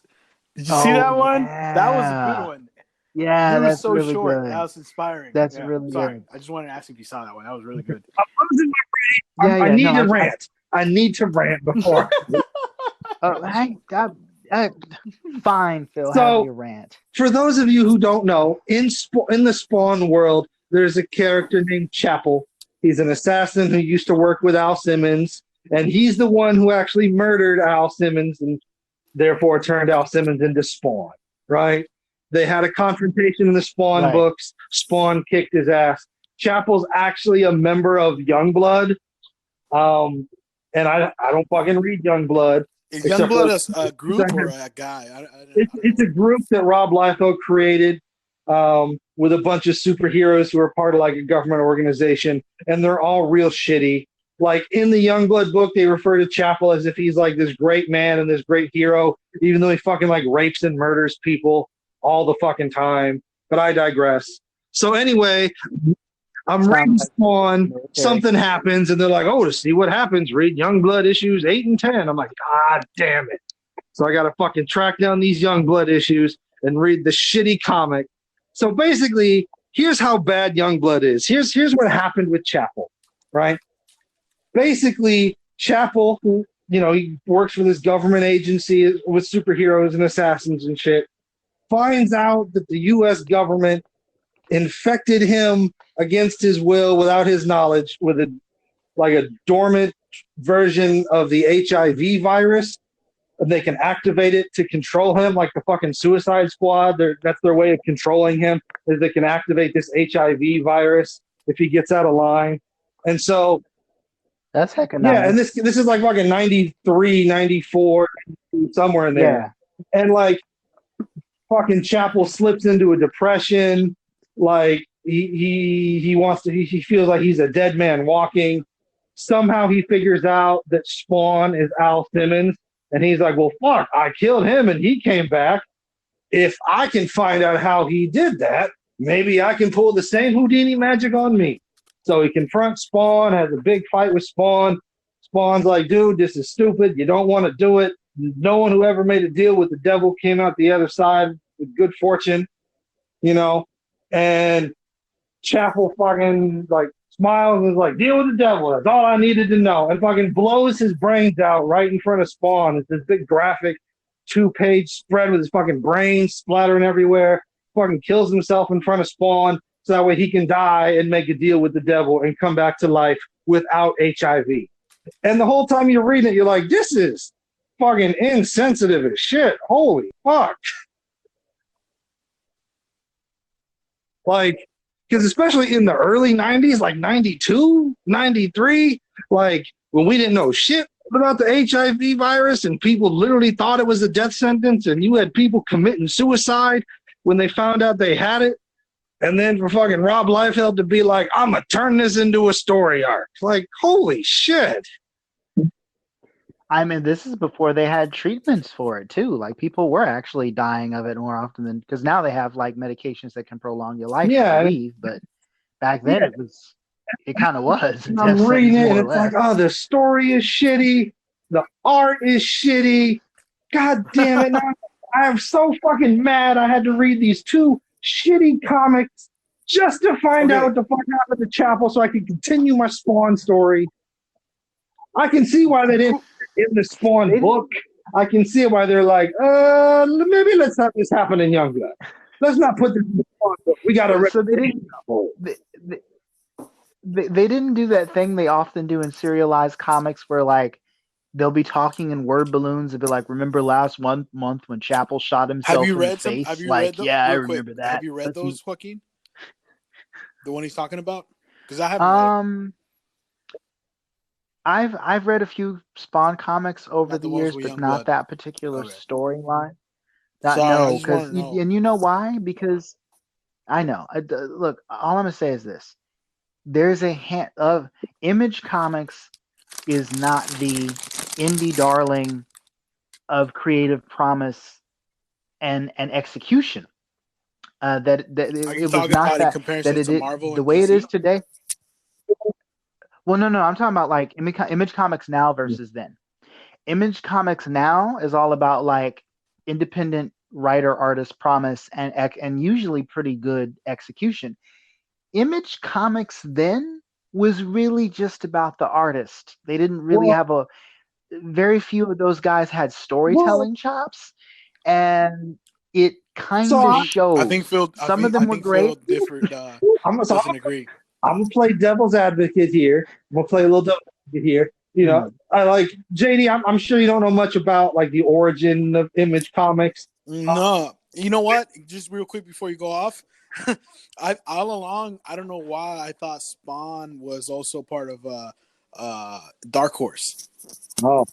"Did you see that one? Yeah. That was a good one." Yeah, that's that's so really short. good. That was inspiring. That's really sorry. good. I just wanted to ask if you saw that one. That was really good. I need to rant. I need to rant before. Fine, Phil. So, have your rant. For those of you who don't know, in the Spawn world, there's a character named Chapel. He's an assassin who used to work with Al Simmons, and he's the one who actually murdered Al Simmons and therefore turned Al Simmons into Spawn, right? They had a confrontation in the Spawn books. Spawn kicked his ass. Chapel's actually a member of Youngblood, and I don't fucking read Youngblood. Is Youngblood a group or a guy? It's a group that Rob Liefeld created with a bunch of superheroes who are part of like a government organization, and they're all real shitty. Like in the Youngblood book, they refer to Chapel as if he's like this great man and this great hero, even though he fucking like rapes and murders people all the fucking time. But I digress. So anyway, I'm reading Spawn, something happens, and they're like, "Oh, to see what happens, read Youngblood issues 8 and 10. I'm like, God damn it. So I got to fucking track down these Youngblood issues and read the shitty comic. So basically, here's how bad Youngblood is. Here's what happened with Chapel, right? Basically, Chapel, who, he works for this government agency with superheroes and assassins and shit, finds out that the U.S. government infected him against his will, without his knowledge, with a dormant version of the HIV virus. And they can activate it to control him, like the fucking Suicide Squad. That's their way of controlling him, is they can activate this HIV virus if he gets out of line. And so That's hecka Yeah, nice. and this is like fucking 93, 94, somewhere in there. Yeah. And like fucking Chapel slips into a depression. Like he wants to he feels like he's a dead man walking. Somehow he figures out that Spawn is Al Simmons, and he's like, well, fuck, I killed him and he came back. If I can find out how he did that, maybe I can pull the same Houdini magic on me. So he confronts Spawn, has a big fight with Spawn. Spawn's like, dude, this is stupid. You don't want to do it. No one who ever made a deal with the devil came out the other side with good fortune, you know? And Chapel fucking like smiles and is like, deal with the devil. That's all I needed to know. And fucking blows his brains out right in front of Spawn. It's this big graphic 2-page spread with his fucking brains splattering everywhere. Fucking kills himself in front of Spawn so that way he can die and make a deal with the devil and come back to life without HIV. And the whole time you're reading it, you're like, this is fucking insensitive as shit. Holy fuck. Like, because especially in the early 90s, like 92, 93, like when we didn't know shit about the HIV virus and people literally thought it was a death sentence and you had people committing suicide when they found out they had it. And then for fucking Rob Liefeld to be like, I'm going to turn this into a story arc. Like, holy shit. I mean, this is before they had treatments for it, too. Like, people were actually dying of it more often than... Because now they have, like, medications that can prolong your life, I believe. But back then, it kind of was. I'm reading it, and it's like, oh, the story is shitty. The art is shitty. God damn it. Now, I'm so fucking mad I had to read these 2 shitty comics just to find out what the fuck happened to Chapel so I could continue my Spawn story. I can see why they didn't in the Spawn book. I can see why they're like, maybe let's have this happen in Youngblood. Let's not put this in the Spawn book. We got to. So they didn't do that thing they often do in serialized comics where like they'll be talking in word balloons and be like, remember last month when Chapel shot himself in the face? Have you like, read them? Yeah, I remember that. Have you read those, Joaquin? The one he's talking about? Because I haven't read I've read a few Spawn comics over the years, but not that particular storyline. No, because and you know why? Because I know. Look, all I'm gonna say is this: there's a hand of Image Comics is not the indie darling of creative promise and execution. It was not that it is the way it is today. Well, no, I'm talking about like Image Comics now versus then. Image Comics now is all about like independent writer artist promise and usually pretty good execution. Image Comics then was really just about the artist. They didn't really have very few of those guys had storytelling chops, and it kind of showed. I think some of them were great. Doesn't agree. I'm gonna play devil's advocate here. I'm gonna play a little devil's advocate here. You know, I like JD. I'm sure you don't know much about like the origin of Image Comics. No, you know what? Just real quick before you go off, all along I don't know why I thought Spawn was also part of Dark Horse. Oh,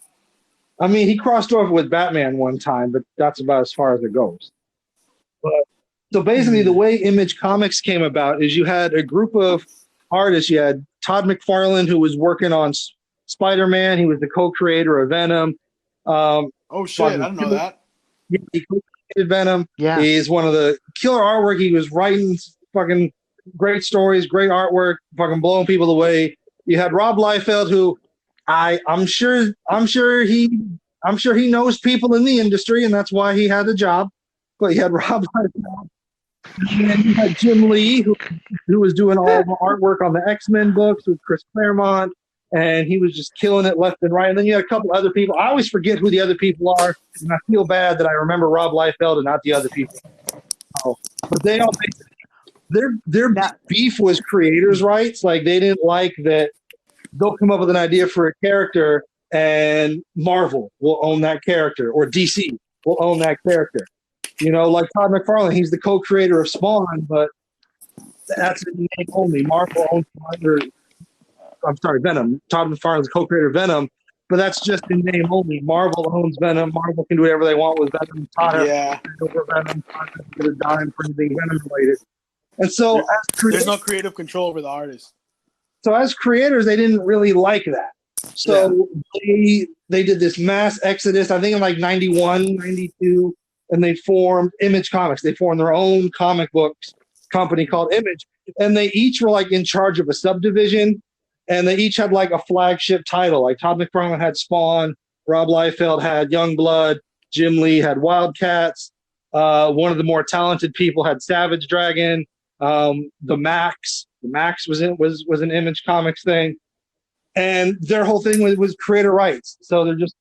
I mean, he crossed over with Batman one time, but that's about as far as it goes. But so basically, the way Image Comics came about is you had a group of artists. You had Todd McFarlane, who was working on Spider-Man. He was the co-creator of Venom. Oh shit! I didn't know that. Yeah, he co-created Venom. Yeah, he's one of the killer artwork. He was writing fucking great stories, great artwork, fucking blowing people away. You had Rob Liefeld, who I'm sure he knows people in the industry, and that's why he had a job. But you had Rob Liefeld. And then you had Jim Lee, who was doing all the artwork on the X-Men books with Chris Claremont, and he was just killing it left and right. And then you had a couple other people. I always forget who the other people are, and I feel bad that I remember Rob Liefeld and not the other people. But they all their beef was creators' rights. Like they didn't like that they'll come up with an idea for a character, and Marvel will own that character, or DC will own that character. You know, like Todd McFarlane, he's the co-creator of Spawn, but that's the name only. Marvel owns I'm sorry, Venom. Todd McFarlane's co-creator of Venom, but that's just in name only. Marvel owns Venom. Marvel can do whatever they want with Venom. Todd has over Venom. Todd doesn't get a dime for anything Venom related. And so there's no creative control over the artist. So as creators, they didn't really like that. So they did this mass exodus, I think in like 91, 92, and they formed Image Comics. They formed their own comic books company called Image. And they each were like in charge of a subdivision, and they each had like a flagship title. Like Todd McFarlane had Spawn, Rob Liefeld had Youngblood, Jim Lee had Wildcats. One of the more talented people had Savage Dragon. The Max was an Image Comics thing, and their whole thing was creator rights. So they're just,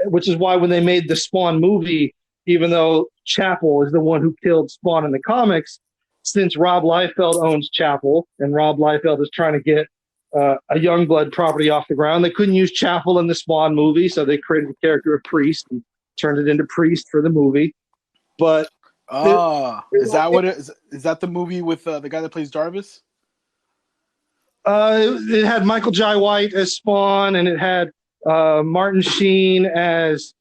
which is why when they made the Spawn movie, even though Chapel is the one who killed Spawn in the comics, since Rob Liefeld owns Chapel and Rob Liefeld is trying to get a Youngblood property off the ground, they couldn't use Chapel in the Spawn movie, so they created the character of Priest and turned it into Priest for the movie. But is that what it is? Is that the movie with the guy that plays Jarvis? It had Michael Jai White as Spawn, and it had Martin Sheen as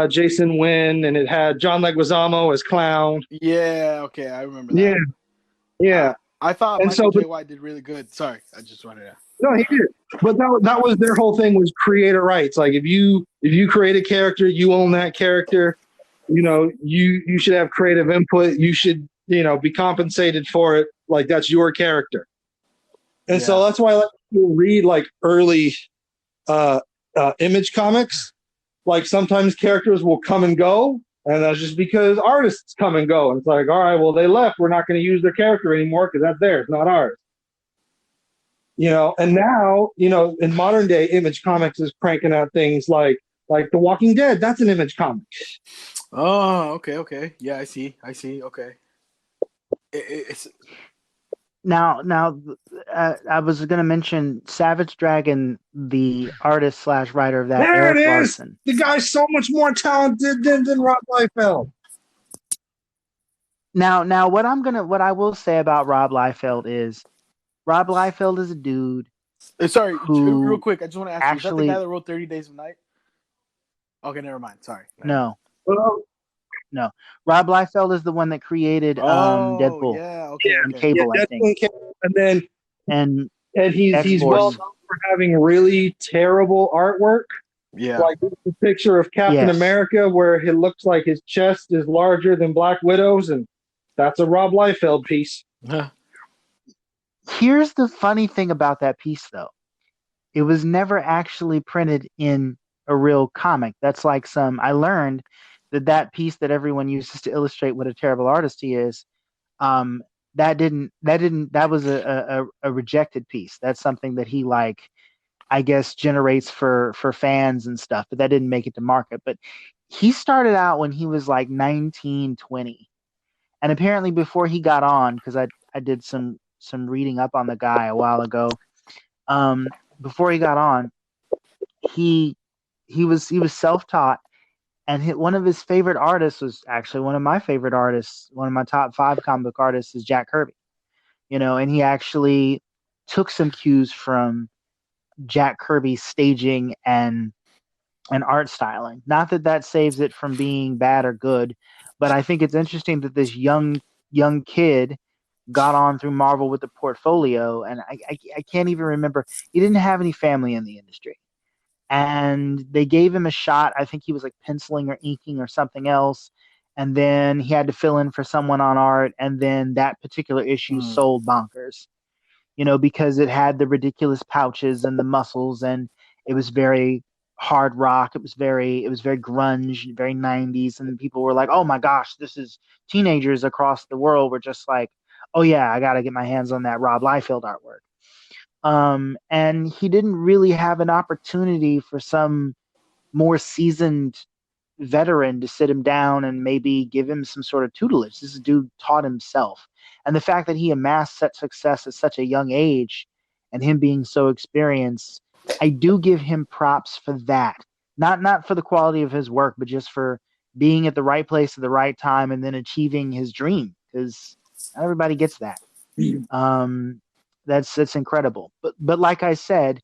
Jason Wynn, and it had John Leguizamo as Clown. Yeah, okay, I remember that. Yeah. I thought Michael Jai White did really good. Sorry, I just wanted to. No, he did. But that was their whole thing, was creator rights. Like if you create a character, you own that character. You know, you should have creative input. You should, be compensated for it. Like that's your character. And so that's why I let people read like early Image Comics. Like sometimes characters will come and go, and that's just because artists come and go. And it's like, all right, well, they left. We're not going to use their character anymore because that's theirs, not ours. And now, in modern day, Image Comics is cranking out things like The Walking Dead. That's an Image comic. Oh, okay. Yeah, I see. Okay. It's Now, I was going to mention Savage Dragon, the artist / writer of that. There Eric it is. Larson. The guy's so much more talented than Rob Liefeld. Now, what I will say about Rob Liefeld is a dude. Sorry, real quick. I just want to ask you: is that the guy that wrote 30 Days of Night? Okay, never mind. Sorry. No. Rob Liefeld is the one that created Deadpool. Yeah, okay. And Cable, I think. And he's well known for having really terrible artwork. Yeah. Like the picture of Captain America where it looks like his chest is larger than Black Widow's, and that's a Rob Liefeld piece. Here's the funny thing about that piece, though. It was never actually printed in a real comic. That's like I learned that piece that everyone uses to illustrate what a terrible artist he is, that was a rejected piece. That's something that he I guess generates for fans and stuff, but that didn't make it to market. But he started out when he was like 19, 20. And apparently before he got on, because I did some reading up on the guy a while ago, before he got on, he was self-taught. And one of his favorite artists was actually one of my favorite artists. One of my top 5 comic book artists is Jack Kirby. And he actually took some cues from Jack Kirby's staging and art styling. Not that saves it from being bad or good, but I think it's interesting that this young kid got on through Marvel with the portfolio, and I can't even remember. He didn't have any family in the industry. And they gave him a shot. I think he was like penciling or inking or something else. And then he had to fill in for someone on art. And then that particular issue sold bonkers, because it had the ridiculous pouches and the muscles, and it was very hard rock. It was very grunge, very 90s. And people were like, oh my gosh, this is teenagers across the world were just like, oh yeah, I got to get my hands on that Rob Liefeld artwork. And he didn't really have an opportunity for some more seasoned veteran to sit him down and maybe give him some sort of tutelage. This dude taught himself. And the fact that he amassed such success at such a young age and him being so experienced, I do give him props for that. Not for the quality of his work, but just for being at the right place at the right time and then achieving his dream, because not everybody gets that. That's incredible. But like I said,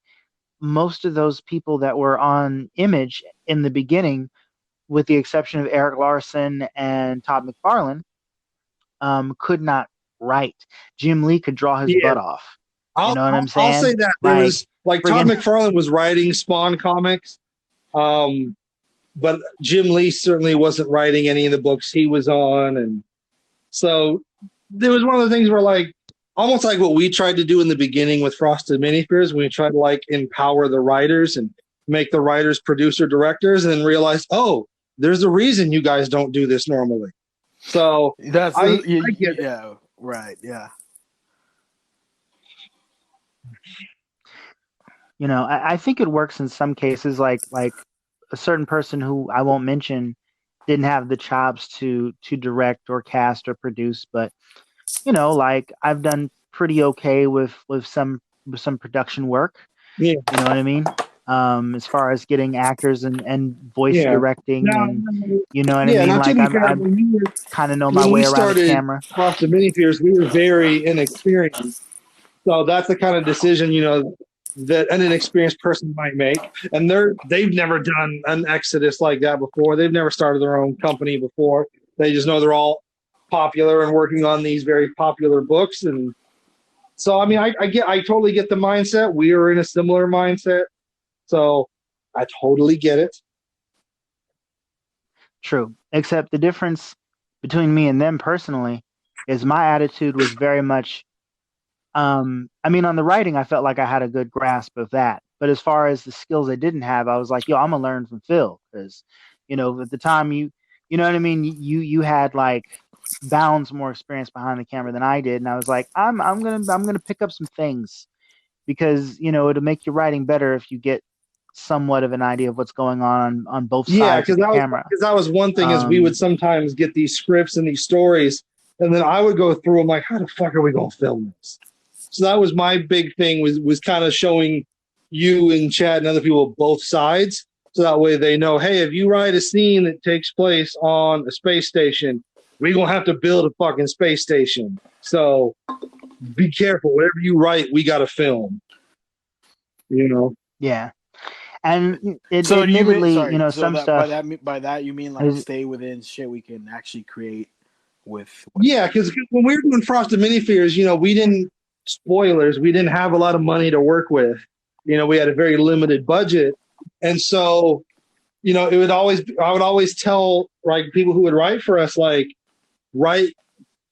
most of those people that were on Image in the beginning, with the exception of Eric Larson and Todd McFarlane, could not write. Jim Lee could draw his butt off. You know what I'm saying? I'll say that there was Todd McFarlane was writing Spawn comics, but Jim Lee certainly wasn't writing any of the books he was on, and so there was one of the things where almost like what we tried to do in the beginning with Frosted Minifears, we tried to empower the writers and make the writers producer directors, and then realized, oh, there's a reason you guys don't do this normally. So I get it. Yeah, right, yeah. You know, I think it works in some cases, like a certain person who I won't mention didn't have the chops to direct or cast or produce, but you know, I've done pretty okay with some production work. Yeah. You know what I mean? As far as getting actors and voice directing, and you know what I mean? I kind of know my way around the camera. Across the Minifears, we were very inexperienced. So that's the kind of decision, you know, that an inexperienced person might make. And they've never done an exodus like that before. They've never started their own company before. They just know they're all popular and working on these very popular books. And so, I mean, I totally get the mindset. We are in a similar mindset. So I totally get it. True. Except the difference between me and them personally is my attitude was very much, I mean, on the writing, I felt like I had a good grasp of that. But as far as the skills I didn't have, I was like, yo, I'm going to learn from Phil. Because, you know, at the time, you know what I mean? You had bounds more experience behind the camera than I did. And I was like, I'm going to pick up some things because, you know, it'll make your writing better if you get somewhat of an idea of what's going on both sides of the camera. Because that was one thing is we would sometimes get these scripts and these stories, and then I would go through them like, how the fuck are we going to film this? So that was my big thing was kind of showing you and Chad and other people both sides. So that way they know, hey, if you write a scene that takes place on a space station, we're going to have to build a fucking space station. So be careful. Whatever you write, we got to film. You know? Yeah. And so admittedly, you know, some stuff. By that, you mean stay within shit we can actually create with. Yeah, because when we were doing Frosted Minifears, you know, we didn't have a lot of money to work with. You know, we had a very limited budget. And so, you know, I would always tell people who would write for us,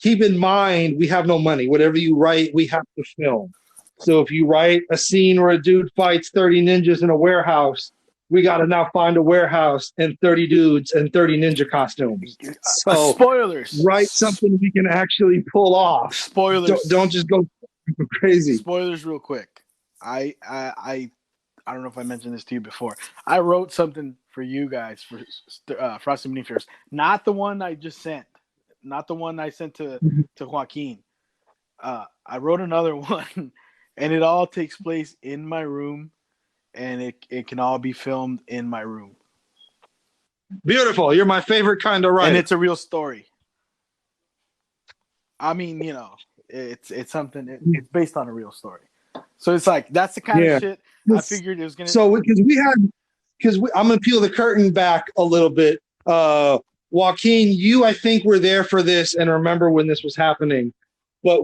keep in mind, we have no money. Whatever you write, we have to film. So if you write a scene where a dude fights 30 ninjas in a warehouse, we got to now find a warehouse and 30 dudes and 30 ninja costumes. So spoilers. Write something we can actually pull off. Spoilers. Don't just go crazy. Spoilers real quick. I don't know if I mentioned this to you before. I wrote something for you guys for Frosted Minifears. Not the one I just sent. Not the one I sent to Joaquin. I wrote another one, and it all takes place in my room, and it can all be filmed in my room. Beautiful. You're my favorite kind of writer. And it's a real story. I mean, you know, it's something. It's based on a real story. So it's that's the kind of shit I figured it was gonna. So I'm gonna peel the curtain back a little bit. Joaquin, I think were there for this and remember when this was happening, but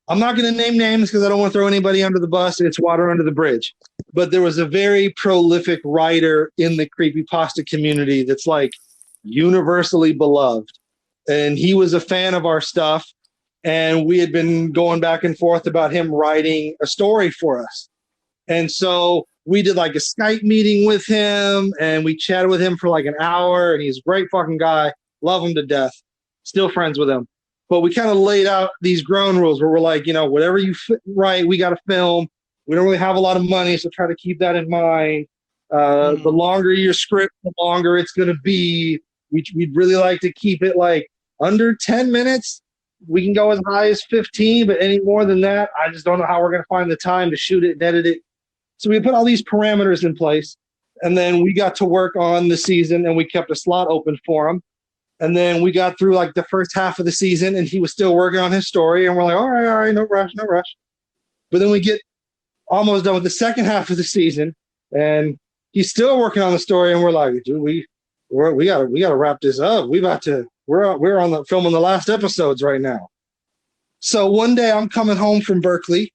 I'm not gonna name names because I don't want to throw anybody under the bus. It's water under the bridge. But there was a very prolific writer in the creepypasta community that's universally beloved, and he was a fan of our stuff. And we had been going back and forth about him writing a story for us. And so we did a Skype meeting with him, and we chatted with him for an hour, and he's a great fucking guy. Love him to death. Still friends with him. But we kind of laid out these ground rules where we're whatever you write, we got to film. We don't really have a lot of money, so try to keep that in mind. The longer your script, the longer it's going to be. We'd really like to keep it under 10 minutes. We can go as high as 15, but any more than that, I just don't know how we're going to find the time to shoot it and edit it. So we put all these parameters in place, and then we got to work on the season, and we kept a slot open for him. And then we got through the first half of the season, and he was still working on his story, and we're all right, no rush. But then we get almost done with the second half of the season, and he's still working on the story. And we're like, dude, we gotta wrap this up. We're on the filming the last episodes right now. So one day I'm coming home from Berkeley,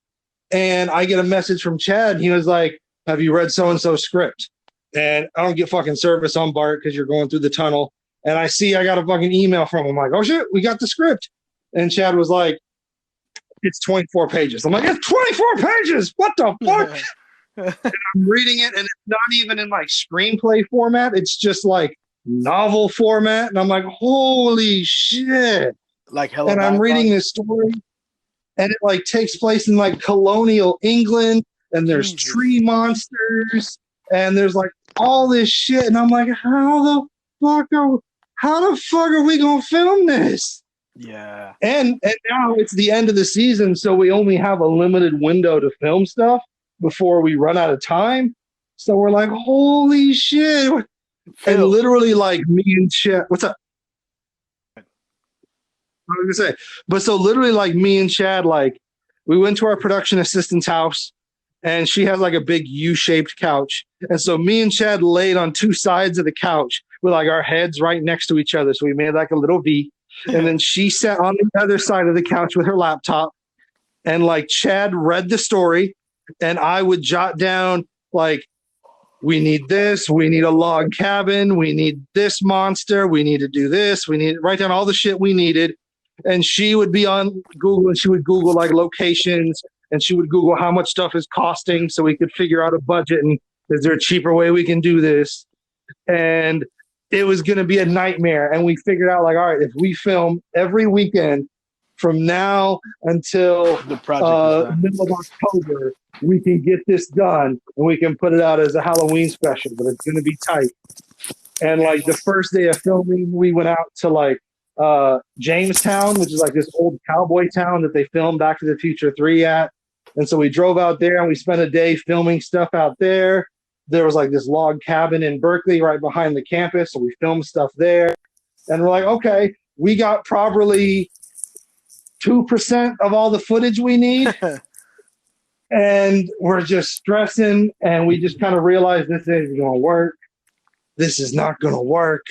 and I get a message from Chad. And he was like, "Have you read so and so script?" And I don't get fucking service on BART because you're going through the tunnel. And I see I got a fucking email from him. I'm like, "Oh shit, we got the script." And Chad was like, "It's 24 pages." I'm like, "It's 24 pages? What the fuck?" And I'm reading it, and it's not even in like screenplay format. It's just like novel format. And I'm like, holy shit. Like hella. And I'm reading this story, and it like takes place in like colonial England, and there's tree monsters, and there's like all this shit. And I'm like, how the fuck are we gonna film this? Yeah. And now it's the end of the season, so we only have a limited window to film stuff before we run out of time. So we're like, holy shit. And literally like me and Chad, what's up? I was gonna say, but so literally like me and Chad, like we went to our production assistant's house, and she has like a big U-shaped couch. And so me and Chad laid on two sides of the couch with like our heads right next to each other. So we made like a little V. And then she sat on the other side of the couch with her laptop, and like Chad read the story, and I would jot down like, we need this, we need a log cabin, we need this monster, we need to do this, we need to write down all the shit we needed. And she would be on Google, and she would Google like locations, and she would Google how much stuff is costing so we could figure out a budget, and is there a cheaper way we can do this? And it was going to be a nightmare. And we figured out like, all right, if we film every weekend from now until the project middle of October, we can get this done, and we can put it out as a Halloween special, but it's going to be tight. And like the first day of filming, we went out to like Jamestown, which is like this old cowboy town that they filmed Back to the Future 3 at. And so we drove out there, and we spent a day filming stuff out there. There was like this log cabin in Berkeley right behind the campus, so we filmed stuff there. And we're like, okay, we got probably 2% of all the footage we need. And we're just stressing, and we just kind of realized this isn't going to work. This is not going to work.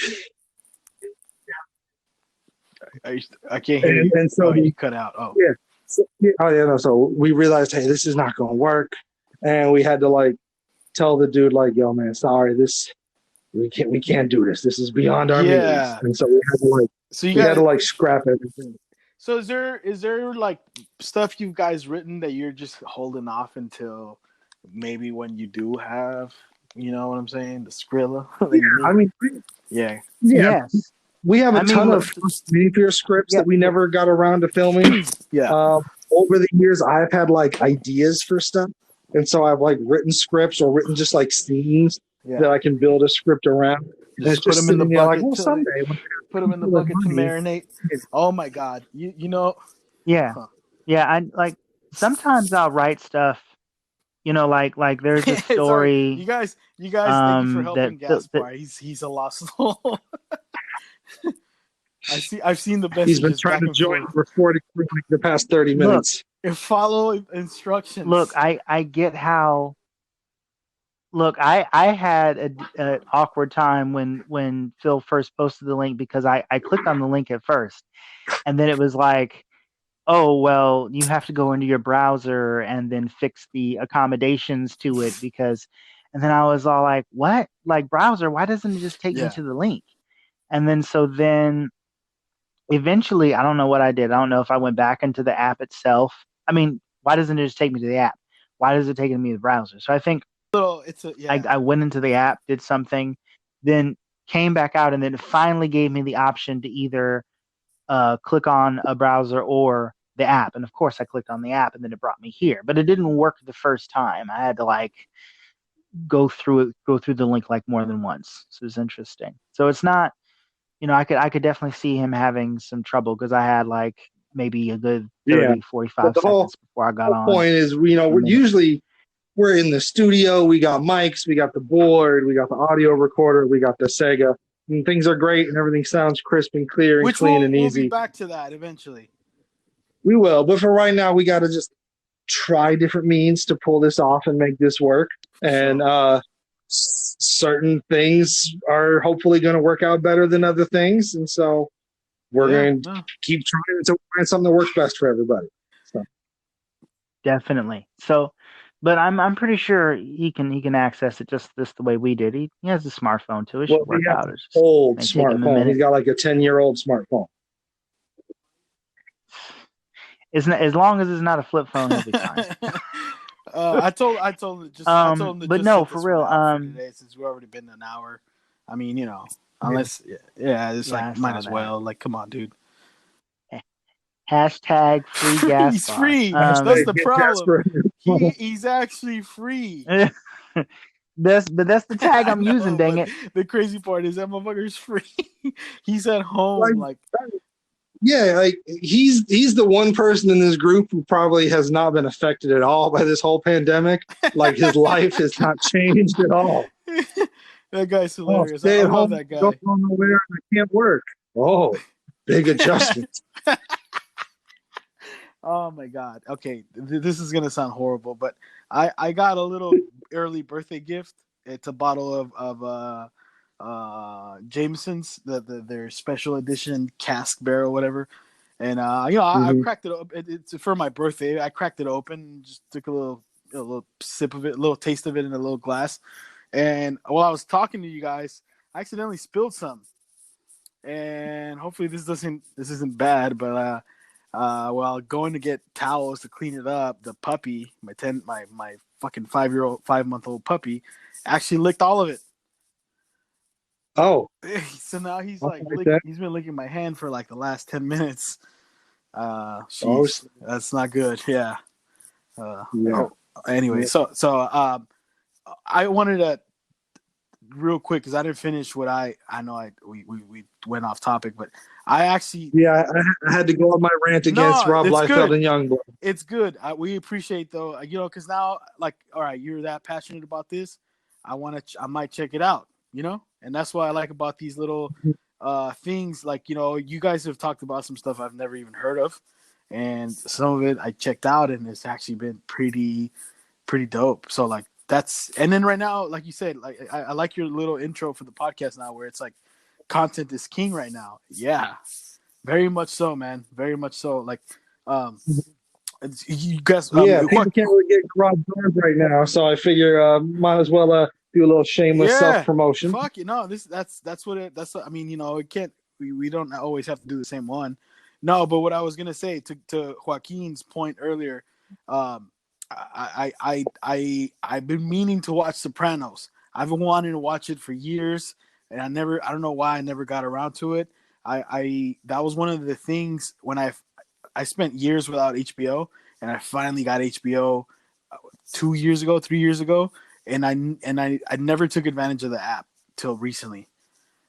I can't hear you. And so you cut out. Oh, yeah. So we realized, hey, this is not going to work. And we had to like tell the dude, like, yo, man, sorry, we can't do this. This is beyond our means. And so we had to like scrap everything. So is there like stuff you guys written that you're just holding off until maybe when you do have, you know what I'm saying, the Skrilla? Yes. We have a ton of mini-fear scripts that we never got around to filming. Over the years, I've had like ideas for stuff, and so I've like written scripts or written just like scenes that I can build a script around. Just put them in the bucket. Like, someday. Put them in the bucket to marinate. Oh my God, you know. Yeah, I like sometimes I'll write stuff. You know, like there's a story. You guys, thank you for helping Gaspar. He's a lost soul. I've seen the best. He's been trying to join recording for like the past 30 minutes. Look, follow instructions. Look, I get how. Look, I had an awkward time when Phil first posted the link, because I clicked on the link at first, and then it was like, oh, well, you have to go into your browser and then fix the accommodations to it, because, and then I was all like, what? Like, browser? Why doesn't it just take me to the link? And then so then eventually, I don't know what I did. I don't know if I went back into the app itself. I mean, why doesn't it just take me to the app? Why does it take me to the browser? So I think I went into the app, did something, then came back out, and then it finally gave me the option to either click on a browser or the app. And of course I clicked on the app, and then it brought me here, but it didn't work the first time. I had to like go through the link like more than once. So it's interesting. So it's not, you know, I could definitely see him having some trouble, because I had like maybe a good 30, 45 seconds before I got on. The point is, you know, we're in the studio, we got mics, we got the board, we got the audio recorder, we got the Sega, and things are great, and everything sounds crisp and clear and clean and easy. We'll be back to that eventually. We will, but for right now, we got to just try different means to pull this off and make this work. And certain things are hopefully going to work out better than other things. And so we're going to keep trying to find something that works best for everybody. So. Definitely. So, but I'm pretty sure he can access it just the way we did. He has a smartphone too. It should work out. Old smartphone. He's got like a 10-year-old smartphone. As long as it's not a flip phone, he'll be fine. I told him to but just no, sit for this real. one out for today, since we've already been an hour. I mean, unless it's like might as well. Like, come on, dude. Hashtag free gas. He's free. That's the problem. He's actually free. That's the tag I'm using. Dang it! The crazy part is that motherfucker's free. He's at home, Yeah, like he's the one person in this group who probably has not been affected at all by this whole pandemic. Like his life has not changed at all. That guy's hilarious. I love that guy. Don't go nowhere. I can't work. Oh, big adjustment. Oh my God. Okay, this is gonna sound horrible, but I got a little early birthday gift. It's a bottle of Jameson's, their special edition cask barrel, whatever. And I cracked it up. It's for my birthday. I cracked it open, just took a little sip of it, a little taste of it in a little glass. And while I was talking to you guys, I accidentally spilled some. And hopefully this isn't bad, but while going to get towels to clean it up, the puppy, my fucking 5-month-old puppy, actually licked all of it. Oh, so now he's he's been licking my hand for like the last 10 minutes. That's not good. Yeah. Anyway, so I wanted to real quick, because I didn't finish what we went off topic, but I actually I had to go on my rant against Rob Liefeld and Youngblood. It's good. We appreciate though, because now, like, all right, you're that passionate about this. I might check it out, and that's what I like about these little things. Like, you guys have talked about some stuff I've never even heard of, and some of it I checked out, and it's actually been pretty dope. So like and then right now, like you said, like I like your little intro for the podcast now, where it's like content is king right now. Yeah, very much so, man. Very much so. Like, you guys. People can't really get garage doors right now, so I figure might as well do a little shameless self promotion. Fuck that's what it. I mean, it can't. We don't always have to do the same one. No, but what I was gonna say to Joaquin's point earlier, I've been meaning to watch Sopranos. I've been wanting to watch it for years, and I don't know why I never got around to it. That was one of the things when I spent years without HBO, and I finally got HBO 3 years ago, and I never took advantage of the app till recently.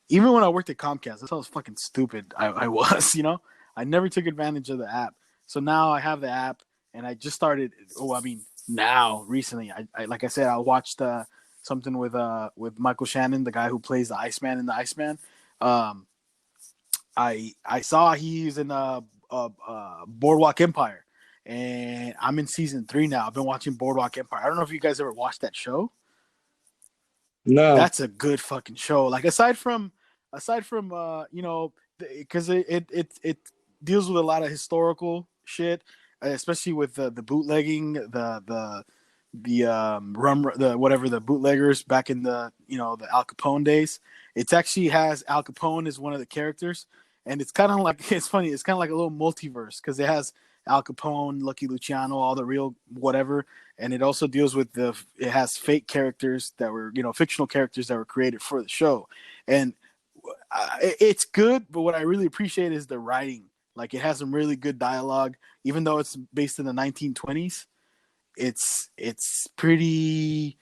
Even when I worked at Comcast, that's how fucking stupid I was, I never took advantage of the app. So now I have the app, and I just started. Now recently, I like I said, I watched something with Michael Shannon, the guy who plays the Iceman in the Iceman. I saw he's in Boardwalk Empire, and I'm in season 3 now. I've been watching Boardwalk Empire. I don't know if you guys ever watched that show. No, that's a good fucking show. Like aside from because it deals with a lot of historical shit, especially with the bootlegging, the bootleggers back in the the Al Capone days. It actually has Al Capone as one of the characters, and it's kind of like, it's funny. It's kind of like a little multiverse, because it has Al Capone, Lucky Luciano, all the real whatever, and it also deals with it has fake characters that were fictional characters that were created for the show, and it's good. But what I really appreciate is the writing. Like, it has some really good dialogue, even though it's based in the 1920s. It's pretty.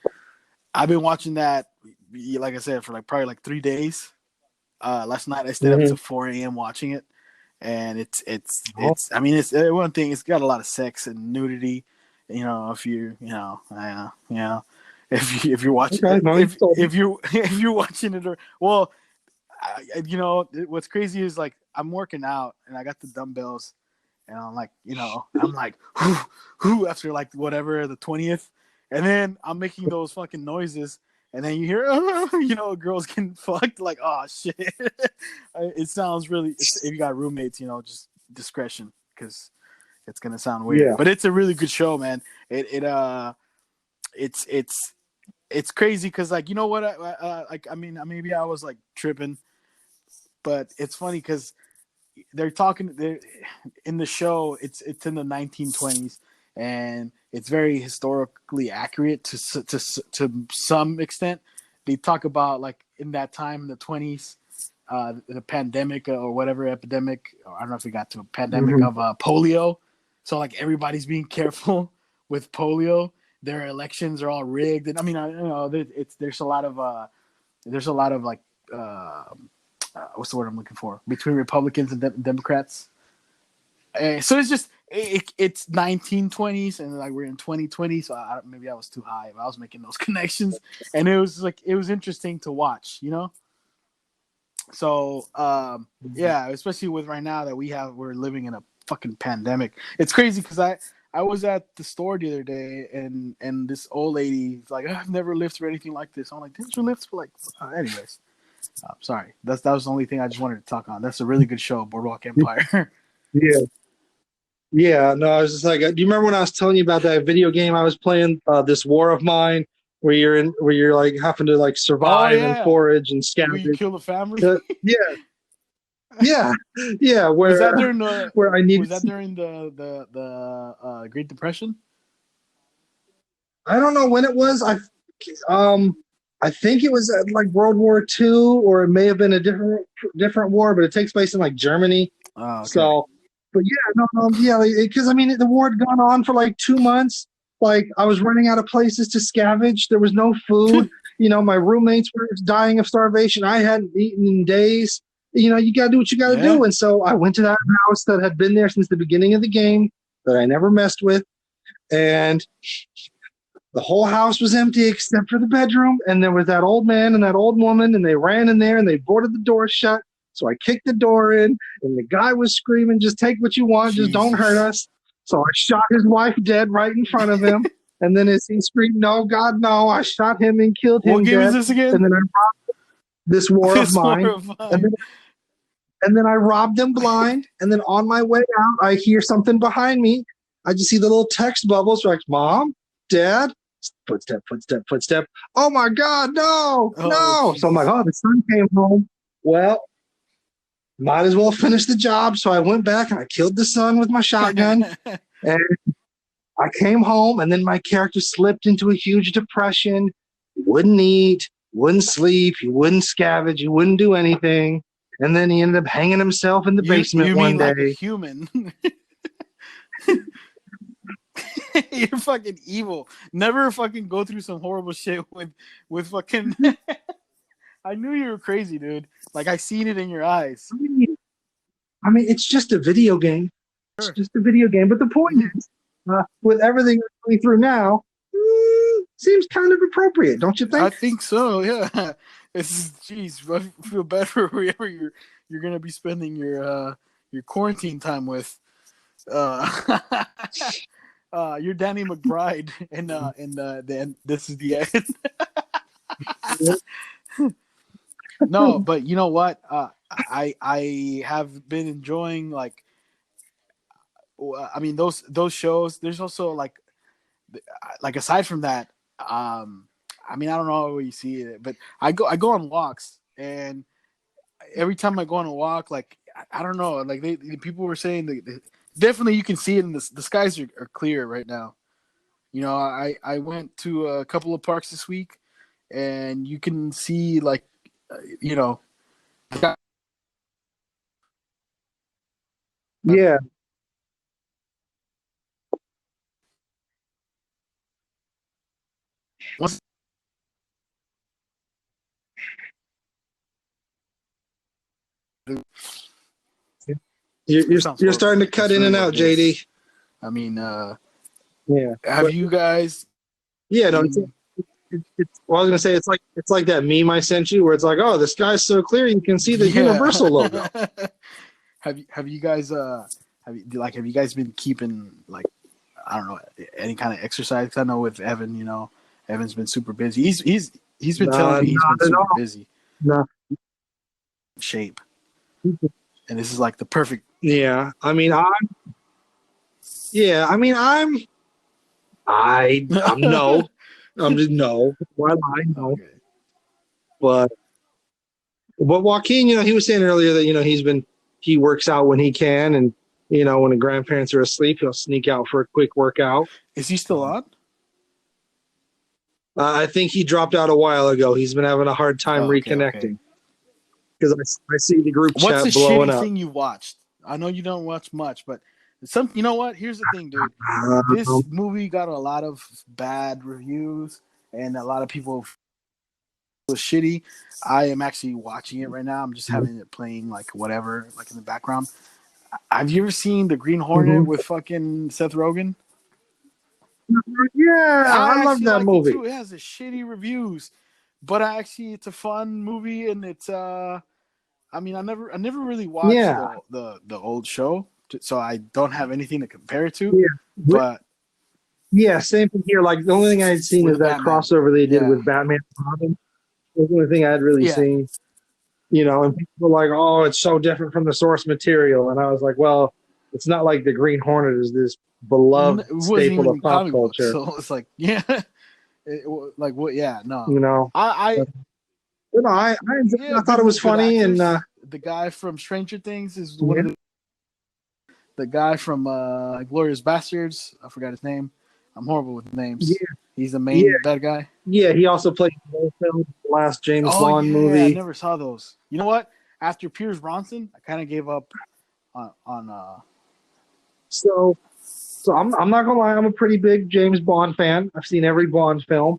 I've been watching that, like I said, for probably 3 days. Last night I stayed up to 4 a.m. watching it, and it's. I mean, it's one thing. It's got a lot of sex and nudity. If you're watching, if you're watching it, what's crazy is I'm working out and I got the dumbbells, and I'm like, whoo, after like whatever the 20th, and then I'm making those fucking noises, and then you hear, girls getting fucked. Like, oh shit, it sounds really. If you got roommates, just discretion, because it's gonna sound weird. Yeah. But it's a really good show, man. It's crazy because, like, you know what? Maybe I was like tripping, but it's funny because they're talking in the show. It's in the 1920s, and it's very historically accurate to some extent. They talk about, like, in that time in the 20s, the pandemic or whatever epidemic. Or I don't know if we got to a pandemic of polio. So, like, everybody's being careful with polio. Their elections are all rigged, and I mean, there's a lot of like what's the word I'm looking for, between Republicans and Democrats. So it's just it's 1920s, and like we're in 2020, so maybe I was too high if I was making those connections, and it was interesting to watch, So yeah, especially with right now that we're living in a fucking pandemic. It's crazy because I was at the store the other day, and this old lady's like, I've never lived through anything like this. I'm like, didn't you live through like? Anyways, sorry. That was the only thing I just wanted to talk on. That's a really good show, Boardwalk Empire. Yeah. Yeah. No, I was just like, do you remember when I was telling you about that video game I was playing, This War of Mine, where you're like having to like survive and forage and scavenge? Where you kill the family? Yeah. Where was that during the Great Depression? I don't know when it was. I think it was like World War II, or it may have been a different war, but it takes place in like Germany. Oh, okay. So, but because I mean the war had gone on for like 2 months. Like, I was running out of places to scavenge. There was no food. My roommates were dying of starvation. I hadn't eaten in days. You got to do what you got to do. And so I went to that house that had been there since the beginning of the game that I never messed with. And the whole house was empty except for the bedroom. And there was that old man and that old woman, and they ran in there and they boarded the door shut. So I kicked the door in, and the guy was screaming, just take what you want. Jesus. Just don't hurt us. So I shot his wife dead right in front of him. And then as he screamed, no, God, no, I shot him and killed him. What game is this again? And then I robbed This War of Mine. And then I robbed them blind. And then on my way out, I hear something behind me. I just see the little text bubbles like, Mom, Dad, footstep, footstep, footstep. Oh, my God, no. Geez. So I'm like, the son came home. Well, might as well finish the job. So I went back and I killed the son with my shotgun. And I came home, and then my character slipped into a huge depression. He wouldn't eat, wouldn't sleep, he wouldn't scavenge, he wouldn't do anything. And then he ended up hanging himself in the basement one day. Like a human. You're fucking evil. Never fucking go through some horrible shit with fucking. I knew you were crazy, dude. Like, I seen it in your eyes. I mean, it's just a video game. Sure. It's just a video game. But the point is, with everything we're going through now, seems kind of appropriate, don't you think? I think so. Yeah. Jeez, I feel bad for whoever you're gonna be spending your quarantine time with. You're Danny McBride, and this is the end. No, but you know what? I have been enjoying, like, I mean, those shows. There's also like aside from that, I mean, I don't know where you see it, but I go on walks, and every time I go on a walk, like, I don't know, like people were saying that definitely you can see it in the skies are clear right now. I went to a couple of parks this week, and you can see, like, yeah. You're starting to cut in and out, JD. I mean, yeah. Have you guys? Yeah, no. Well, I was gonna say it's like that meme I sent you, where it's like, oh, the sky's so clear you can see the Universal logo. Have you guys have you guys been keeping like, I don't know, any kind of exercise? 'Cause I know with Evan, Evan's been super busy. He's been telling me he's been super busy. No. Shape. And this is like the perfect. Yeah. I mean, I'm no. I'm just no. Why lie? No. Okay. But Joaquin, he was saying earlier that, he works out when he can, and, when the grandparents are asleep, he'll sneak out for a quick workout. Is he still on? I think he dropped out a while ago. He's been having a hard time reconnecting. Because I see the group What's chat the blowing shitty up. thing you watched? I know you don't watch much, but you know what? Here's the thing, dude. This movie got a lot of bad reviews, and a lot of people was shitty. I am actually watching it right now. I'm just having it playing like whatever, like in the background. Have you ever seen The Green Hornet with fucking Seth Rogen? Yeah, I love that movie. It has the shitty reviews, but it's a fun movie, and it's I never really watched the old show, so I don't have anything to compare it to. Yeah. But yeah, same thing here. Like the only thing I had seen is that crossover they did with Batman and Robin. That's the only thing I had really seen. And people were like, "Oh, it's so different from the source material," and I was like, "Well, it's not like the Green Hornet is this beloved staple of pop culture." So it's like, like what? Yeah, no. I thought it was funny, actors. and the guy from Stranger Things is one of the guy from Glorious Bastards. I forgot his name. I'm horrible with names. Yeah. He's the main bad guy. Yeah, he also played in the last James Bond movie. I never saw those. You know what? After Pierce Brosnan, I kind of gave up on. So I'm not gonna lie. I'm a pretty big James Bond fan. I've seen every Bond film.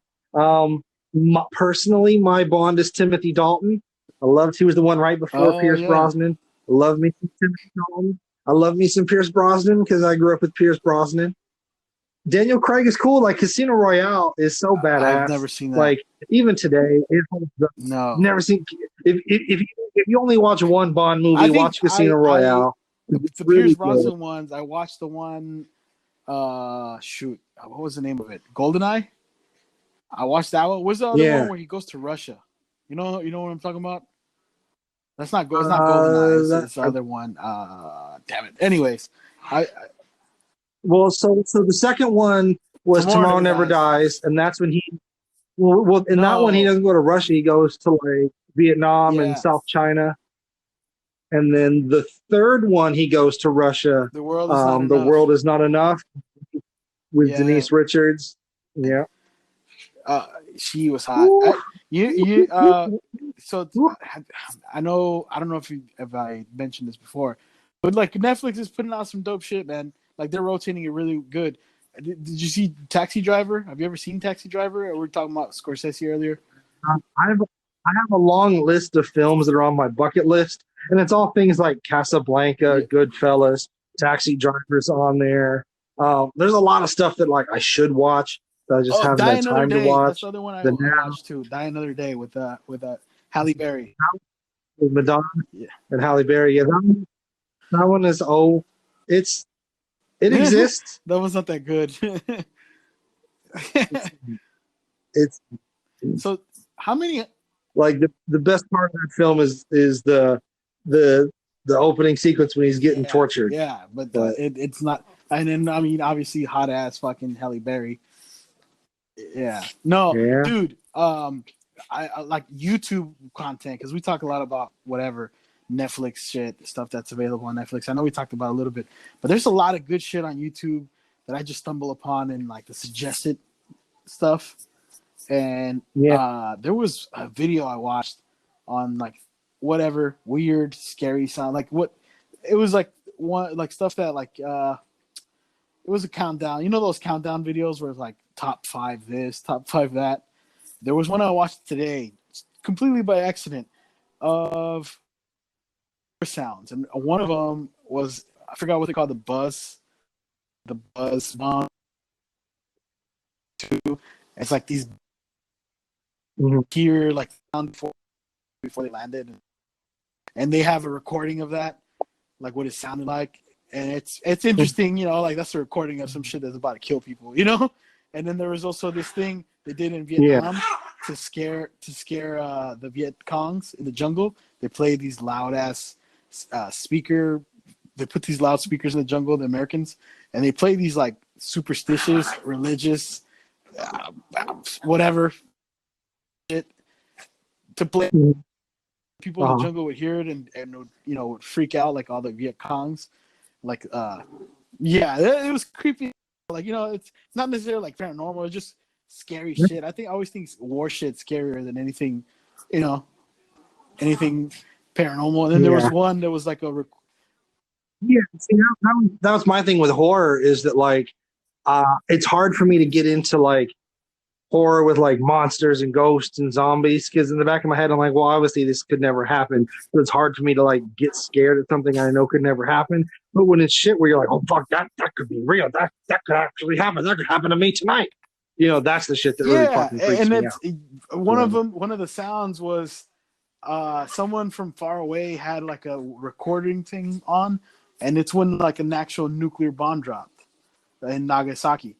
Personally, my Bond is Timothy Dalton. I loved he was the one right before Pierce Brosnan. I love me some Timothy Dalton. I love me some Pierce Brosnan because I grew up with Pierce Brosnan. Daniel Craig is cool. Like Casino Royale is so badass. I've never seen that. Like even today, no, never seen. If you only watch one Bond movie, watch Casino Royale. The really Pierce Brosnan ones. I watched the one. Shoot, what was the name of it? GoldenEye. I watched that one. What's the other one where he goes to Russia? You know what I'm talking about? That's not It's not GoldenEye. It's the other one. Damn it. Anyways, so the second one was Tomorrow Never Dies, and that's when he. That one he doesn't go to Russia. He goes to like Vietnam and South China, and then the third one he goes to Russia. The world is not enough. With Denise Richards. Yeah. She was hot. So I know. I don't know if I mentioned this before, but like Netflix is putting out some dope shit, man. Like they're rotating it really good. Did you see Taxi Driver? Have you ever seen Taxi Driver? Or we were talking about Scorsese earlier. I have a long list of films that are on my bucket list, and it's all things like Casablanca, Goodfellas, Taxi Driver's on there. There's a lot of stuff that like I should watch. I just haven't had time to watch. That's the other one I watched too. Die Another Day with Halle Berry. With Madonna and Halle Berry. Yeah, that one is it exists. That was not that good. it's so how many like the best part of that film is the opening sequence when he's getting tortured. Yeah, but it's not. And then I mean, obviously, hot ass fucking Halle Berry. Yeah. No, dude. I like YouTube content because we talk a lot about whatever Netflix shit stuff that's available on Netflix. I know we talked about a little bit, but there's a lot of good shit on YouTube that I just stumble upon in like the suggested stuff. And there was a video I watched on like whatever weird, scary sound. Like what it was like one like stuff that like it was a countdown. You know those countdown videos where it's like top 5 this, top 5 that. There was one I watched today, completely by accident, of sounds, and one of them was I forgot what they call the buzz bomb. It's like these hear like sound before they landed, and they have a recording of that, like what it sounded like. and it's interesting, you know, like that's a recording of some shit that's about to kill people, you know. And then there was also this thing they did in Vietnam to scare the Viet Congs in the jungle. They played these loud ass speaker. They put these loudspeakers in the jungle, the Americans, and they play these like superstitious, religious, whatever shit to play. People in the jungle would hear it and would, you know, would freak out like all the Viet Congs. Like, it was creepy. Like, you know, it's not necessarily like paranormal. It's just scary shit. I always think war shit's scarier than anything, you know, anything paranormal. And then there was one that was like a. See, that was my thing with horror is that like, it's hard for me to get into like horror with like monsters and ghosts and zombies because in the back of my head I'm like, well, obviously this could never happen. So it's hard for me to like get scared at something I know could never happen. But when it's shit where you're like, oh fuck, that could be real. That could actually happen. That could happen to me tonight. You know, that's the shit that really fucking freaks me out. One of the sounds was someone from far away had like a recording thing on, and it's when like an actual nuclear bomb dropped in Nagasaki.